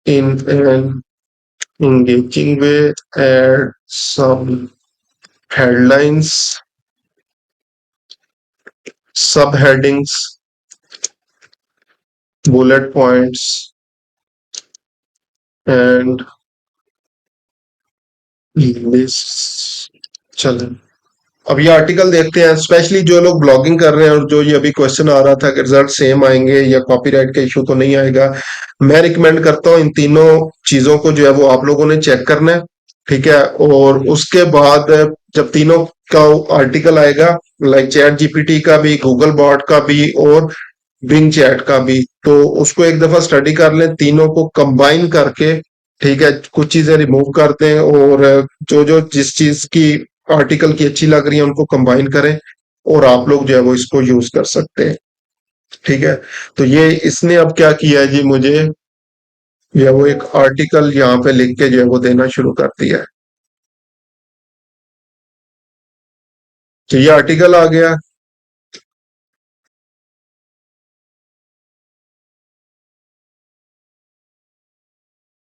in an engaging way, add some headlines, subheadings, bullet points, and lists। चलें, अब ये आर्टिकल देखते हैं, स्पेशली जो लोग ब्लॉगिंग कर रहे हैं और जो ये अभी क्वेश्चन आ रहा था कि रिजल्ट सेम आएंगे या कॉपीराइट का इशू तो नहीं आएगा। मैं रिकमेंड करता हूँ इन तीनों चीजों को जो है वो आप लोगों ने चेक करना है। ठीक है, और उसके बाद जब तीनों का आर्टिकल आएगा, लाइक चैट जीपीटी का भी, गूगल बॉट का भी और बिंग चैट का भी, तो उसको एक दफा स्टडी कर लें, तीनों को कंबाइन करके। ठीक है, कुछ चीजें रिमूव कर दें और जो जो जिस चीज की आर्टिकल की अच्छी लग रही है उनको कंबाइन करें और आप लोग जो है वो इसको यूज कर सकते हैं। ठीक है, तो ये इसने अब क्या किया है जी, मुझे जो है वो एक आर्टिकल यहाँ पे लिख के जो है वो देना शुरू कर दिया है। तो ये आर्टिकल आ गया।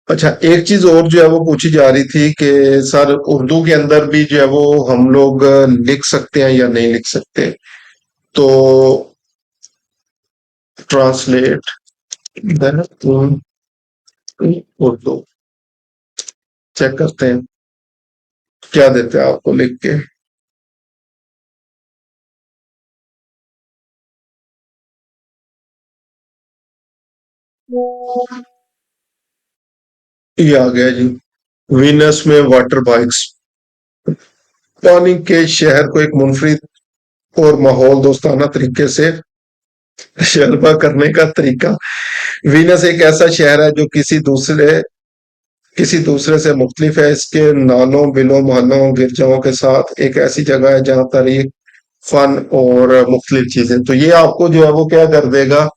अच्छा, एक चीज और जो है वो पूछी जा रही थी कि सर उर्दू के अंदर भी जो है वो हम लोग लिख सकते हैं या नहीं लिख सकते, तो ट्रांसलेट द उर्दू, चेक करते हैं क्या देते हैं आपको लिख के। ये आ गया जी, वीनस में वाटर बाइक्स, पानी के शहर को एक मुनफरिद और माहौल दोस्ताना तरीके से शलबा करने का तरीका। वीनस एक ऐसा शहर है जो किसी दूसरे से मुख्तलिफ है। इसके नालों, बिलों, मोहल्लों, गिरजाओं के साथ एक ऐसी जगह है जहाँ तारीख, फन और मुख्तलिफ चीजें, तो ये आपको जो है वो क्या कर देगा,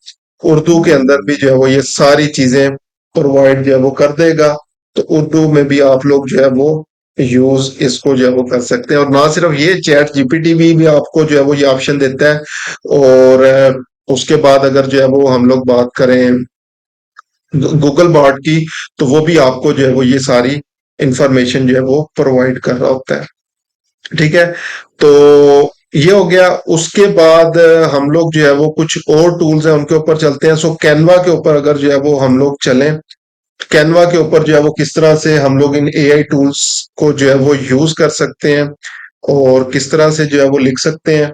उर्दू के अंदर भी जो है वो ये सारी चीजें प्रोवाइड जो है वो कर देगा। तो उर्दू में भी आप लोग जो है वो यूज इसको जो है वो कर सकते हैं। और ना सिर्फ ये, चैट जीपीटी भी आपको जो है वो ये ऑप्शन देता है। और उसके बाद अगर जो है वो हम लोग बात करें गूगल बॉट की, तो वो भी आपको जो है वो ये सारी इंफॉर्मेशन जो है वो प्रोवाइड कर रहा होता है। ठीक है, तो ये हो गया। उसके बाद हम लोग जो है वो कुछ और टूल्स हैं उनके ऊपर चलते हैं। सो कैनवा के ऊपर अगर जो है वो हम लोग चलें, कैनवा के ऊपर जो है वो किस तरह से हम लोग इन एआई टूल्स को जो है वो यूज कर सकते हैं और किस तरह से जो है वो लिख सकते हैं।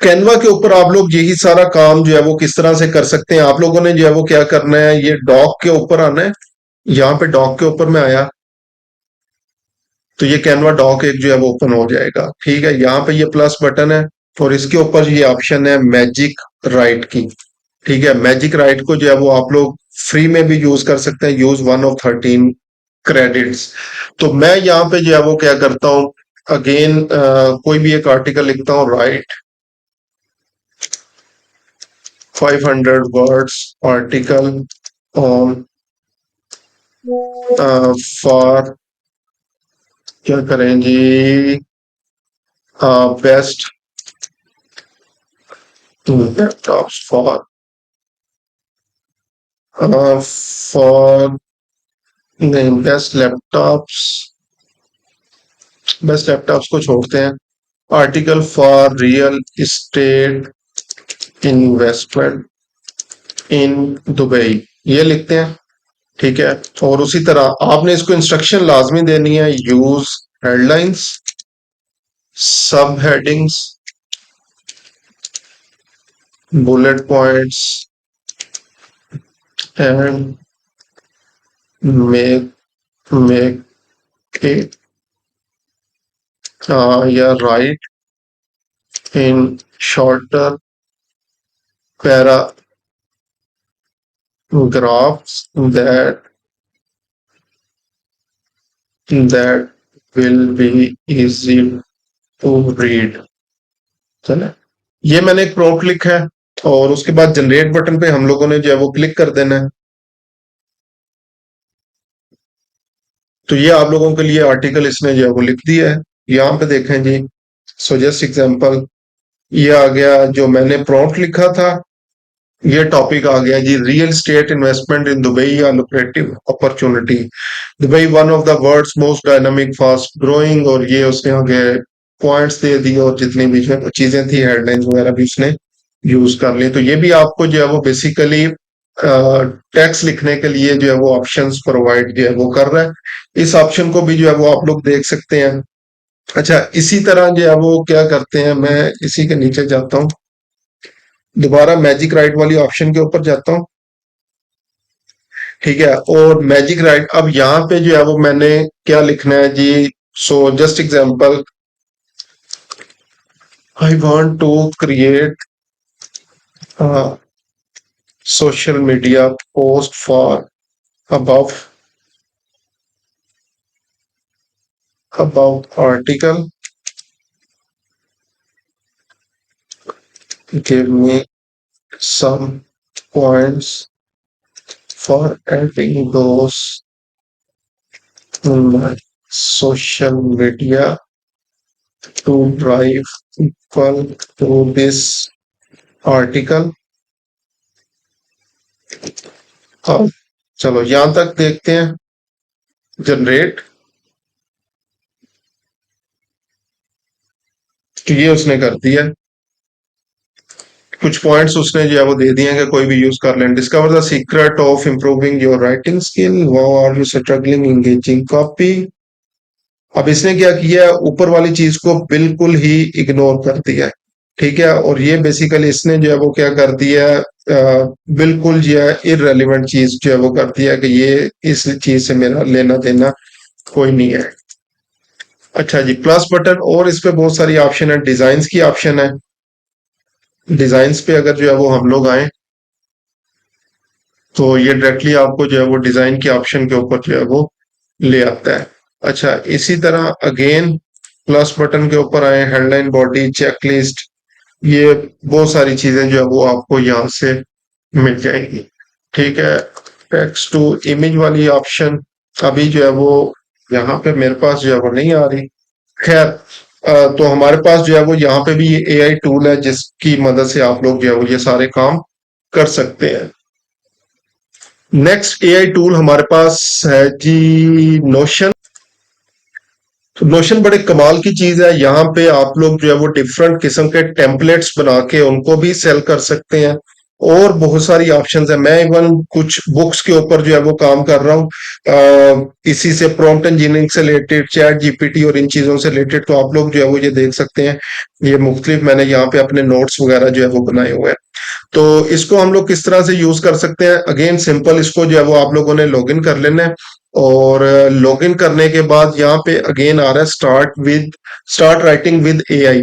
कैनवा के ऊपर आप लोग यही सारा काम जो है वो किस तरह से कर सकते हैं, आप लोगों ने जो है वो क्या करना है, ये डॉक के ऊपर आना है। यहाँ पे डॉक के ऊपर में आया, तो ये कैनवा डॉक एक जो है वो ओपन हो जाएगा। ठीक है, यहाँ पे ये प्लस बटन है और इसके ऊपर ये ऑप्शन है मैजिक राइट की। ठीक है, मैजिक राइट को जो है वो आप लोग फ्री में भी यूज कर सकते हैं, यूज 1 of 13 क्रेडिट्स। तो मैं यहाँ पे जो है वो क्या करता हूँ, अगेन कोई भी एक आर्टिकल लिखता हूँ, right 500 words article on for, क्या करें जी, बेस्ट लैपटॉप्स फॉर नहीं, बेस्ट लैपटॉप्स को छोड़ते हैं, article for real estate investment in Dubai, ये लिखते हैं। ठीक है, और उसी तरह आपने इसको इंस्ट्रक्शन लाजमी देनी है, use headlines, subheadings, bullet points and make make it या write in shorter paragraphs that will be easy to read। चले, ये मैंने एक प्रॉम्प्ट लिखा है और उसके बाद जनरेट बटन पे हम लोगों ने जो है वो क्लिक कर देना है। तो ये आप लोगों के लिए आर्टिकल इसने जो है वो लिख दिया है। यहाँ पे देखें जी, सो जस्ट एग्जांपल, ये आ गया जो मैंने प्रॉम्प्ट लिखा था, ये टॉपिक आ गया जी, real state investment in Dubai या lucrative opportunity, Dubai one of the world's most dynamic fast growing, और ये उसने आगे पॉइंट्स दे दिए और जितनी भी चीजें थी हेडलाइंस वगैरह भी उसने यूज कर ली। तो ये भी आपको जो है वो बेसिकली टेक्स्ट लिखने के लिए जो है वो ऑप्शंस प्रोवाइड जो है वो कर रहा है। इस ऑप्शन को भी जो है वो आप लोग देख सकते हैं। अच्छा, इसी तरह जो है वो क्या करते हैं, मैं इसी के नीचे जाता हूँ, दोबारा मैजिक राइट वाली ऑप्शन के ऊपर जाता हूँ। ठीक है, और मैजिक राइट, अब यहाँ पे जो है वो मैंने क्या लिखना है जी, so just example, I want to create social media post for about article, give me some points for adding those in my social media to drive people to this article। अब चलो यहां तक देखते हैं, जनरेट, तो ये उसने कर दिया। कुछ पॉइंट्स उसने जो है वो दे दिए हैं कि कोई भी यूज कर लें। Discover the secret of improving your writing skill, वो are you struggling engaging copy. अब इसने क्या किया है, ऊपर वाली चीज को बिल्कुल ही इग्नोर कर दिया है। ठीक है, और ये बेसिकली इसने जो है वो क्या कर दिया है, बिल्कुल जो है इररेलेवेंट चीज जो है वो कर दिया है कि ये इस चीज से मेरा लेना देना कोई नहीं है। अच्छा जी, प्लस बटन, और इस पे बहुत सारी ऑप्शन है, डिजाइन की ऑप्शन है। डिजाइन्स पे अगर जो है वो हम लोग आए तो ये डायरेक्टली आपको जो है वो डिजाइन के ऑप्शन के ऊपर जो है वो ले आता है। अच्छा, इसी तरह अगेन प्लस बटन के ऊपर आए, हेडलाइन, बॉडी, चेकलिस्ट, ये बहुत सारी चीजें जो है वो आपको यहाँ से मिल जाएंगी। ठीक है, टेक्स्ट टू इमेज वाली ऑप्शन अभी जो है वो यहाँ पे मेरे पास जो है वो नहीं आ रही। खैर, तो हमारे पास जो है वो यहाँ पे भी ये एआई टूल है जिसकी मदद से आप लोग जो है वो ये सारे काम कर सकते हैं। नेक्स्ट एआई टूल हमारे पास है जी, नोशन। तो नोशन बड़े कमाल की चीज है, यहाँ पे आप लोग जो है वो डिफरेंट किस्म के टेम्पलेट्स बना के उनको भी सेल कर सकते हैं, और बहुत सारी ऑप्शंस है। मैं इवन कुछ बुक्स के ऊपर जो है वो काम कर रहा हूँ, इसी से प्रॉम्प्ट इंजीनियरिंग से रिलेटेड, चैट जीपीटी और इन चीजों से रिलेटेड, तो आप लोग जो है वो ये देख सकते हैं। ये मुख्तलिफ मैंने यहाँ पे अपने नोट्स वगैरह जो है वो बनाए हुए हैं। तो इसको हम लोग किस तरह से यूज कर सकते हैं, अगेन सिंपल, इसको जो है वो आप लोगों ने लॉगिन कर लेना है, और लॉगिन करने के बाद यहाँ पे अगेन आ रहा है स्टार्ट राइटिंग विद एआई,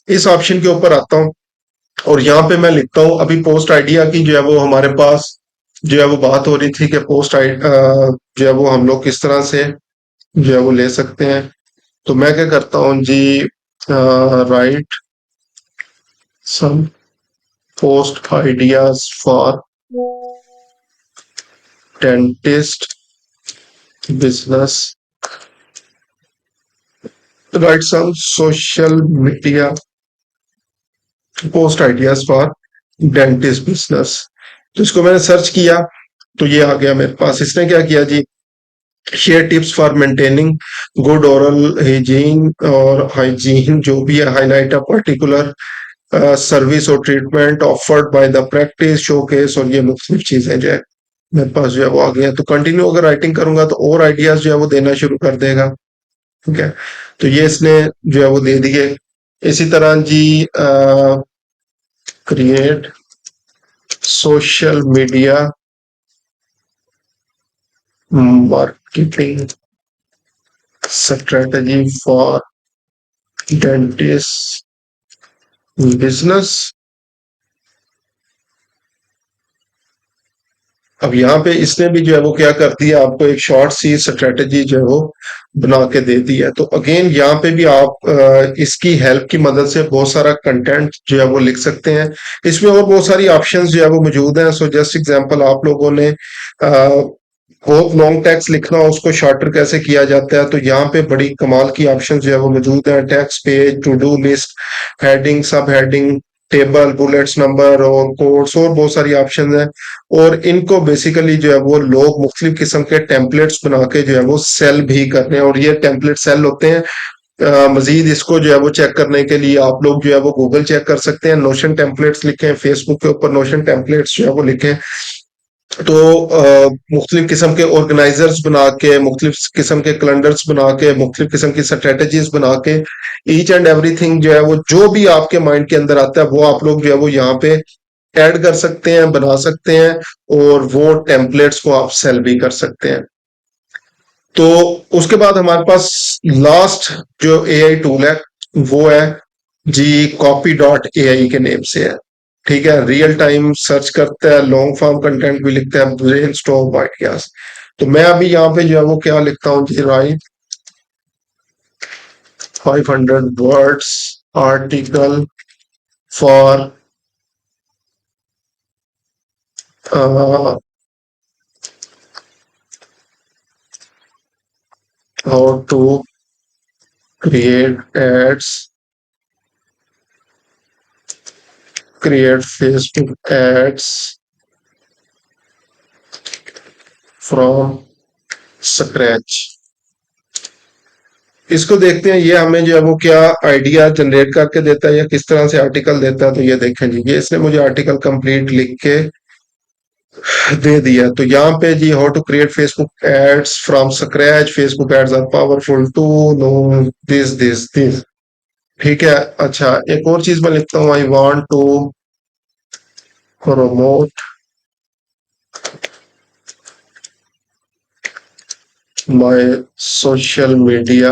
इस ऑप्शन के ऊपर आता हूँ, और यहाँ पे मैं लिखता हूँ, अभी पोस्ट आइडिया की जो है वो हमारे पास जो है वो बात हो रही थी कि पोस्ट जो है वो हम लोग किस तरह से जो है वो ले सकते हैं। तो मैं क्या करता हूँ जी, write some post ideas for dentist business, write some social media post ideas for dentist business. तो इसको मैंने सर्च किया तो ये आ गया मेरे पास। इसने क्या किया जी, share tips for maintaining good oral hygiene, और हाइजीन जो भी है, हाईलाइट अ पर्टिकुलर सर्विस और treatment offered by the practice showcase, और ये मुख्तलिफ चीजें जो है मेरे पास जो है वो आ गया। तो कंटिन्यू अगर राइटिंग करूंगा तो और आइडियाज जो है वो देना शुरू कर देगा। ठीक है, तो ये इसने जो है वो दे दिए। इसी तरह जी create social media marketing strategy for dentist business. अब यहाँ पे इसने भी जो है वो क्या कर दिया, आपको एक शॉर्ट सी स्ट्रेटेजी जो है वो बना के दे दी है। तो अगेन यहाँ पे भी आप इसकी हेल्प की मदद से बहुत सारा कंटेंट जो है वो लिख सकते हैं। इसमें और बहुत सारी ऑप्शंस जो है वो मौजूद हैं। सो जस्ट एग्जांपल, आप लोगों ने बहुत लॉन्ग टेक्स्ट लिखना हो, उसको शॉर्टर कैसे किया जाता है, तो यहाँ पे बड़ी कमाल की ऑप्शन जो है वो मौजूद है। Text page, to do list, heading, sub heading, table, bullets, number और कोड्स, और बहुत सारी ऑप्शन है। और इनको बेसिकली जो है वो लोग मुख्तलिफ किस्म के टेम्पलेट्स बना के जो है वो सेल भी करते हैं, और ये टेम्पलेट सेल होते हैं। मजीद इसको जो है वो चेक करने के लिए आप लोग जो है वो गूगल चेक कर सकते हैं। नोशन टेम्पलेट्स लिखें, फेसबुक के ऊपर नोशन टेम्पलेट्स जो है वो लिखें, तो मुख्तलिफ किस्म के ऑर्गेनाइजर्स बना के, मुख्तलिफ किस्म के कैलेंडर्स बना के, मुख्तलिफ किस्म की स्ट्रेटजीज बना के, ईच एंड एवरीथिंग जो है वो जो भी आपके माइंड के अंदर आता है वो आप लोग जो है वो यहाँ पे ऐड कर सकते हैं, बना सकते हैं, और वो टेम्पलेट्स को आप सेल भी कर सकते हैं। तो उसके बाद हमारे पास लास्ट जो एआई टूल है वो है जी कॉपी डॉट एआई के नेम से है। ठीक है, रियल टाइम सर्च करता है, लॉन्ग फॉर्म कंटेंट भी लिखता है, ब्रेन स्टॉर्म आइडियाज। तो मैं अभी यहाँ पे जो है वो क्या लिखता हूँ जी, write 500 words article for how to create ads, create Facebook ads from scratch। इसको देखते हैं ये हमें जो है वो क्या आइडिया जनरेट करके देता है या किस तरह से आर्टिकल देता है। तो ये देखें जी, ये इसने मुझे आर्टिकल कंप्लीट लिख के दे दिया। तो यहाँ पे जी how to create Facebook ads from scratch, Facebook ads are powerful to know this. ठीक है, अच्छा एक और चीज मैं लिखता हूँ, I want to promote my social media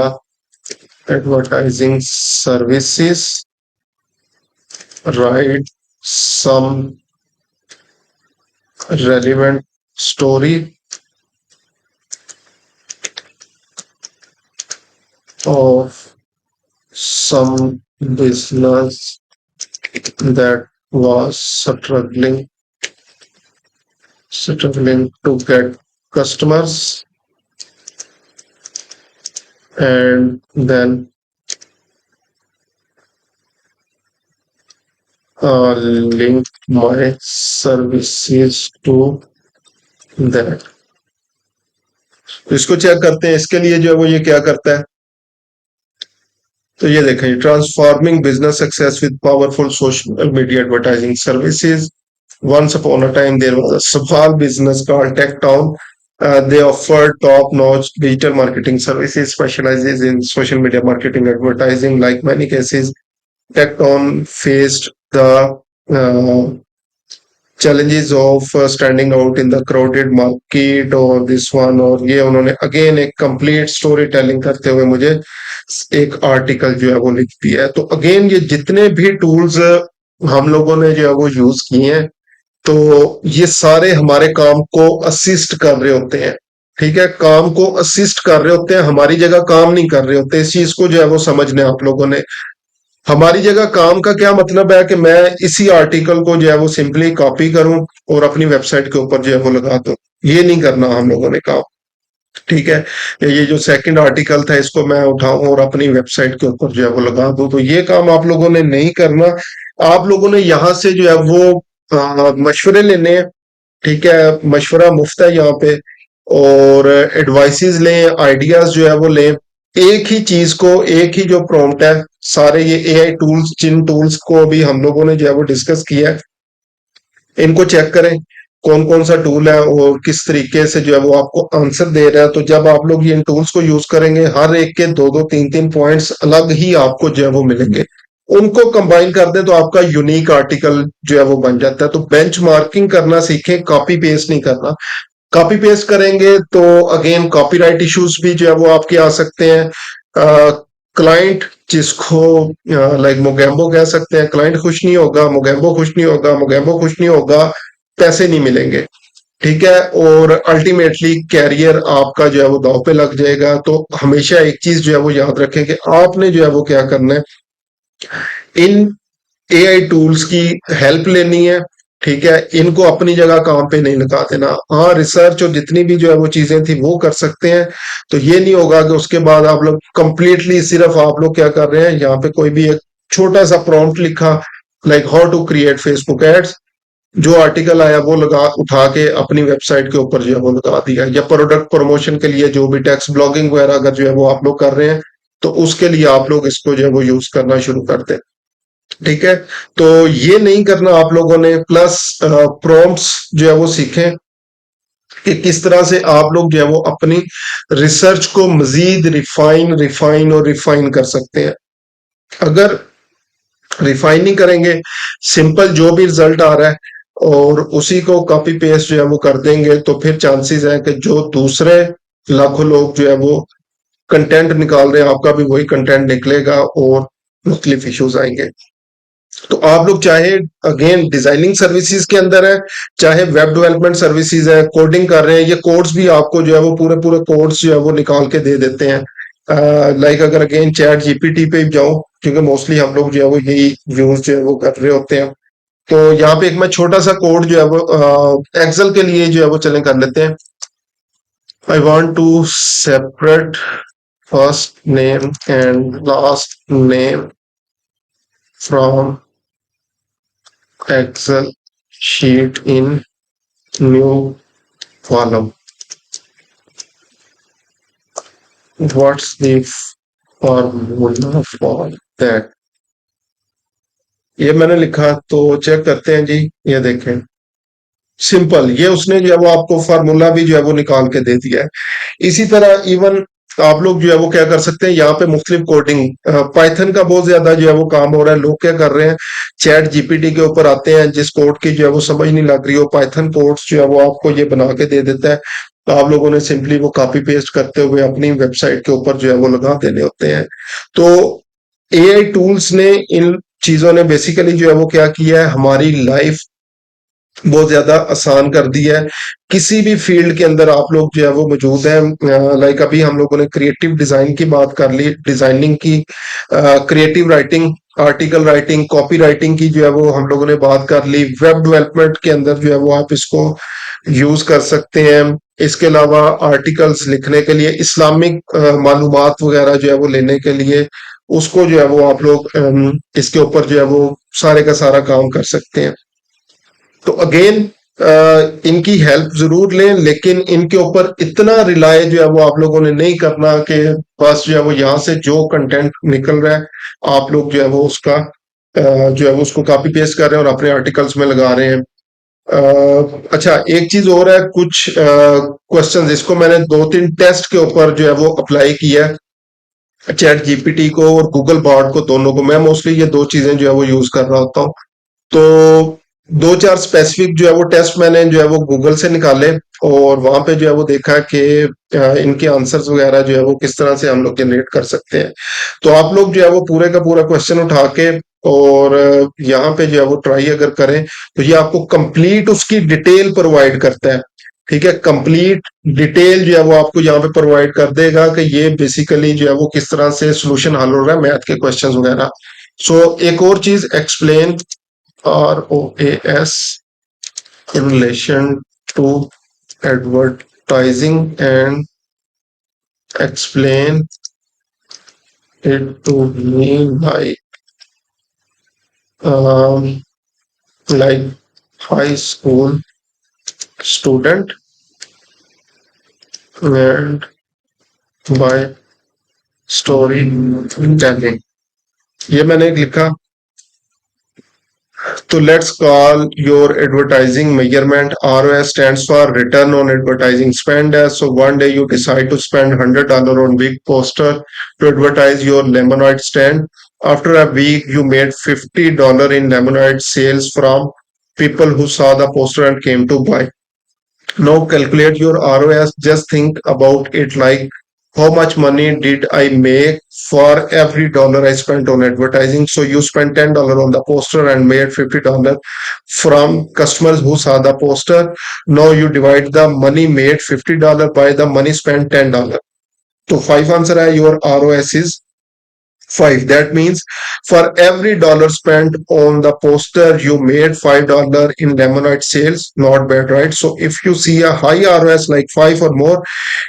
advertising services, write some relevant story of some business that was struggling to get customers, and then link my services to that। तो इसको चेक करते हैं। इसके लिए जो है वो ये क्या करता है, तो ये देखें, transforming business success with powerful social media advertising services. Once upon a time, there was a small business called TechTown. They offered top-notch digital marketing services, specializes in social media marketing advertising. Like many cases, TechTown faced the uh, challenges of standing out in the crowded market और this one। और ये उन्होंने again एक complete story telling करते हुए मुझे एक article जो है वो लिख दिया है। तो अगेन ये जितने भी टूल्स हम लोगों ने जो है वो यूज किए हैं, तो ये सारे हमारे काम को असिस्ट कर रहे होते हैं। ठीक है, काम को असिस्ट कर रहे होते हैं, हमारी जगह काम नहीं कर रहे होते। इस चीज को जो है वो समझना है आप लोगों ने। हमारी जगह काम का क्या मतलब है कि मैं इसी आर्टिकल को जो है वो सिंपली कॉपी करूं और अपनी वेबसाइट के ऊपर जो है वो लगा दूं। ये नहीं करना हम लोगों ने काम। ठीक है, ये जो सेकंड आर्टिकल था इसको मैं उठाऊं और अपनी वेबसाइट के ऊपर जो है वो लगा दूं, तो ये काम आप लोगों ने नहीं करना। आप लोगों ने यहाँ से जो है वो मशवरे लेने हैं। ठीक है, मशवरा मुफ्त है यहाँ पे, और एडवाइसेस लें, आइडियाज जो है वो लें। एक ही चीज को, एक ही जो प्रॉम्प्ट है, सारे ये एआई टूल्स, जिन टूल्स को भी हम लोगों ने जो है वो डिस्कस किया है, इनको चेक करें। कौन कौन सा टूल है और किस तरीके से जो है वो आपको आंसर दे रहा है। तो जब आप लोग ये इन टूल्स को यूज करेंगे, हर एक के दो दो तीन तीन पॉइंट्स अलग ही आपको जो है वो मिलेंगे। उनको कंबाइन कर दे तो आपका यूनिक आर्टिकल जो है वो बन जाता है। तो बेंच मार्किंग करना सीखें, कॉपी पेस्ट नहीं करना। कॉपी पेस्ट करेंगे तो अगेन कॉपीराइट इश्यूज भी जो है वो आपके आ सकते हैं। क्लाइंट जिसको लाइक मोगैम्बो कह सकते हैं, क्लाइंट खुश नहीं होगा, मोगैम्बो खुश नहीं होगा, मोगैम्बो खुश नहीं होगा, पैसे नहीं मिलेंगे। ठीक है, और अल्टीमेटली कैरियर आपका जो है वो दांव पे लग जाएगा। तो हमेशा एक चीज जो है वो याद रखें कि आपने जो है वो क्या करना है, इन एआई टूल्स की हेल्प लेनी है। ठीक है, इनको अपनी जगह काम पे नहीं लगा देना। हाँ, रिसर्च और जितनी भी जो है वो चीजें थी वो कर सकते हैं। तो ये नहीं होगा कि उसके बाद आप लोग कंप्लीटली सिर्फ आप लोग क्या कर रहे हैं, यहाँ पे कोई भी एक छोटा सा प्रॉम्प्ट लिखा, like how to create Facebook ads, जो आर्टिकल आया वो लगा उठा के अपनी वेबसाइट के ऊपर जो है वो लगा दिया। या प्रोडक्ट प्रमोशन के लिए जो भी टेक्स्ट ब्लॉगिंग वगैरह अगर जो है वो आप लोग कर रहे हैं, तो उसके लिए आप लोग इसको जो है वो यूज करना शुरू कर दें। ठीक है, तो ये नहीं करना आप लोगों ने। प्लस प्रॉम्प्ट्स जो है वो सीखें कि किस तरह से आप लोग जो है वो अपनी रिसर्च को मजीद रिफाइन रिफाइन और रिफाइन कर सकते हैं। अगर रिफाइन नहीं करेंगे, सिंपल जो भी रिजल्ट आ रहा है और उसी को कॉपी पेस्ट जो है वो कर देंगे, तो फिर चांसेस है कि जो दूसरे लाखों लोग जो है वो कंटेंट निकाल रहे हैं, आपका भी वही कंटेंट निकलेगा और मुख्तलिफ इश्यूज आएंगे। तो आप लोग चाहे अगेन डिजाइनिंग सर्विसेज के अंदर है, चाहे वेब डेवलपमेंट सर्विसेज है, कोडिंग कर रहे हैं, ये कोड्स भी आपको जो है वो पूरे पूरे कोड्स जो है वो निकाल के दे देते हैं। लाइक अगर अगेन चैट जीपीटी पे जाऊं, क्योंकि मोस्टली हम लोग जो है वो यही यूज जो है वो कर रहे होते हैं। तो यहाँ पे एक मैं छोटा सा कोड जो है वो एक्सेल के लिए जो है वो चलें कर लेते हैं। I want to separate first name and last name from Excel sheet in new column. What's the formula for that? ये मैंने लिखा, तो चेक करते हैं जी। ये देखें, सिंपल, ये उसने जो है वो आपको फार्मूला भी जो है वो निकाल के दे दिया है। इसी तरह इवन आप लोग जो है वो क्या कर सकते हैं, यहाँ पे मुख्तलिफ कोडिंग, पाइथन का बहुत ज्यादा जो है वो काम हो रहा है। लोग क्या कर रहे हैं, चैट जीपीटी के ऊपर आते हैं, जिस कोड की जो है वो समझ नहीं लग रही हो, पाइथन कोड्स जो है वो आपको ये बना के दे देता है। तो आप लोगों ने सिंपली वो कॉपी पेस्ट करते हुए अपनी वेबसाइट के ऊपर जो है वो लगा देने होते हैं। तो एआई टूल्स ने, इन चीजों ने बेसिकली जो है वो क्या किया है, हमारी लाइफ बहुत ज्यादा आसान कर दी है। किसी भी फील्ड के अंदर आप लोग जो है वो मौजूद हैं, लाइक अभी हम लोगों ने क्रिएटिव डिजाइन की बात कर ली, डिजाइनिंग की, creative writing, article writing, copy writing की जो है वो हम लोगों ने बात कर ली। वेब डेवलपमेंट के अंदर जो है वो आप इसको यूज कर सकते हैं। इसके अलावा आर्टिकल्स लिखने के लिए, इस्लामिक मालूमात वगैरह जो है वो लेने के लिए, उसको जो है वो आप लोग इसके ऊपर जो है वो सारे का सारा काम कर सकते हैं। तो अगेन इनकी हेल्प जरूर लें, लेकिन इनके ऊपर इतना रिलाय जो है वो आप लोगों ने नहीं करना कि बस जो है वो यहाँ से जो कंटेंट निकल रहा है आप लोग जो है वो उसका जो है वो उसको कॉपी पेस्ट कर रहे हैं और अपने आर्टिकल्स में लगा रहे हैं। अच्छा, एक चीज और है, कुछ क्वेश्चन इसको मैंने दो तीन टेस्ट के ऊपर जो है वो अप्लाई किया है, चैट जीपीटी को और गूगल बॉट को, दोनों को। मैं मोस्टली ये दो चीजें जो है वो यूज कर रहा होता हूँ। तो दो चार स्पेसिफिक जो है वो टेस्ट मैंने जो है वो गूगल से निकाले और वहां पे जो है वो देखा कि इनके आंसर्स वगैरह जो है वो किस तरह से हम लोग जनरेट कर सकते हैं। तो आप लोग जो है वो पूरे का पूरा क्वेश्चन उठा के और यहाँ पे जो है वो ट्राई अगर करें, तो ये आपको कंप्लीट उसकी डिटेल प्रोवाइड करता है। ठीक है, कंप्लीट डिटेल जो है वो आपको यहाँ पे प्रोवाइड कर देगा कि ये बेसिकली जो है वो किस तरह से सोल्यूशन हल हो रहा है मैथ के क्वेश्चंस वगैरह। सो एक और चीज, explain, ROAS, in relation to advertising, and explain it to me um, like high school student and by storytelling। ये मैंने लिखा, So let's call your advertising measurement. ROS stands for return on advertising spend. So one day you decide to spend $100 on big poster to advertise your lemonade stand. After a week, you made $50 in lemonade sales from people who saw the poster and came to buy. Now calculate your ROS. Just think about it like how much money did I make for every dollar I spent on advertising. So you spent $10 on the poster and made $50 from customers who saw the poster. Now you divide the money made $50 by the money spent $10. So five answer है your ROS is 5. That means for every dollar spent on the poster, you made $5 in lemonade sales. Not bad, right? So if you see a high ROS like 5 or more,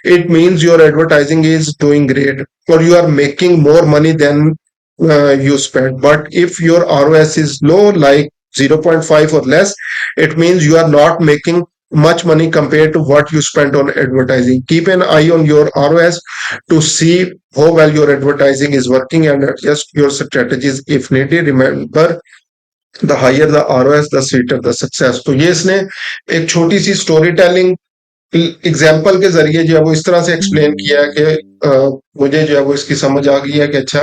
it means your advertising is doing great or you are making more money than you spent. But if your ROS is low, like 0.5 or less, it means you are not making much money compared to what you spent on advertising. Keep an eye on your ROS to see how well your advertising is working and adjust your strategies if needed. Remember, the higher the ROS, the sweeter the success. तो ये इसने एक छोटी सी story telling example के जरिए जो है वो इस तरह से एक्सप्लेन किया है कि मुझे जो है वो इसकी समझ आ गई है कि अच्छा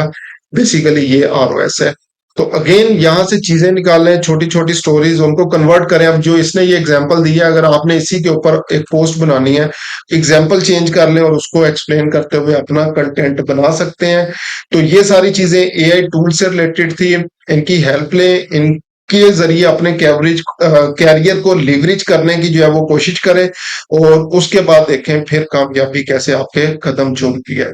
बेसिकली ये ROS है। तो अगेन यहाँ से चीजें निकाल लें, छोटी छोटी स्टोरीज उनको कन्वर्ट करें। अब जो इसने ये एग्जाम्पल दिया, अगर आपने इसी के ऊपर एक पोस्ट बनानी है, एग्जाम्पल चेंज कर लें और उसको एक्सप्लेन करते हुए अपना कंटेंट बना सकते हैं। तो ये सारी चीजें AI टूल से रिलेटेड थी, इनकी हेल्प लें, इनके जरिए अपने कैरियर को लिवरेज करने की जो है वो कोशिश करें और उसके बाद देखें फिर कामयाबी कैसे आपके कदम चूमती है।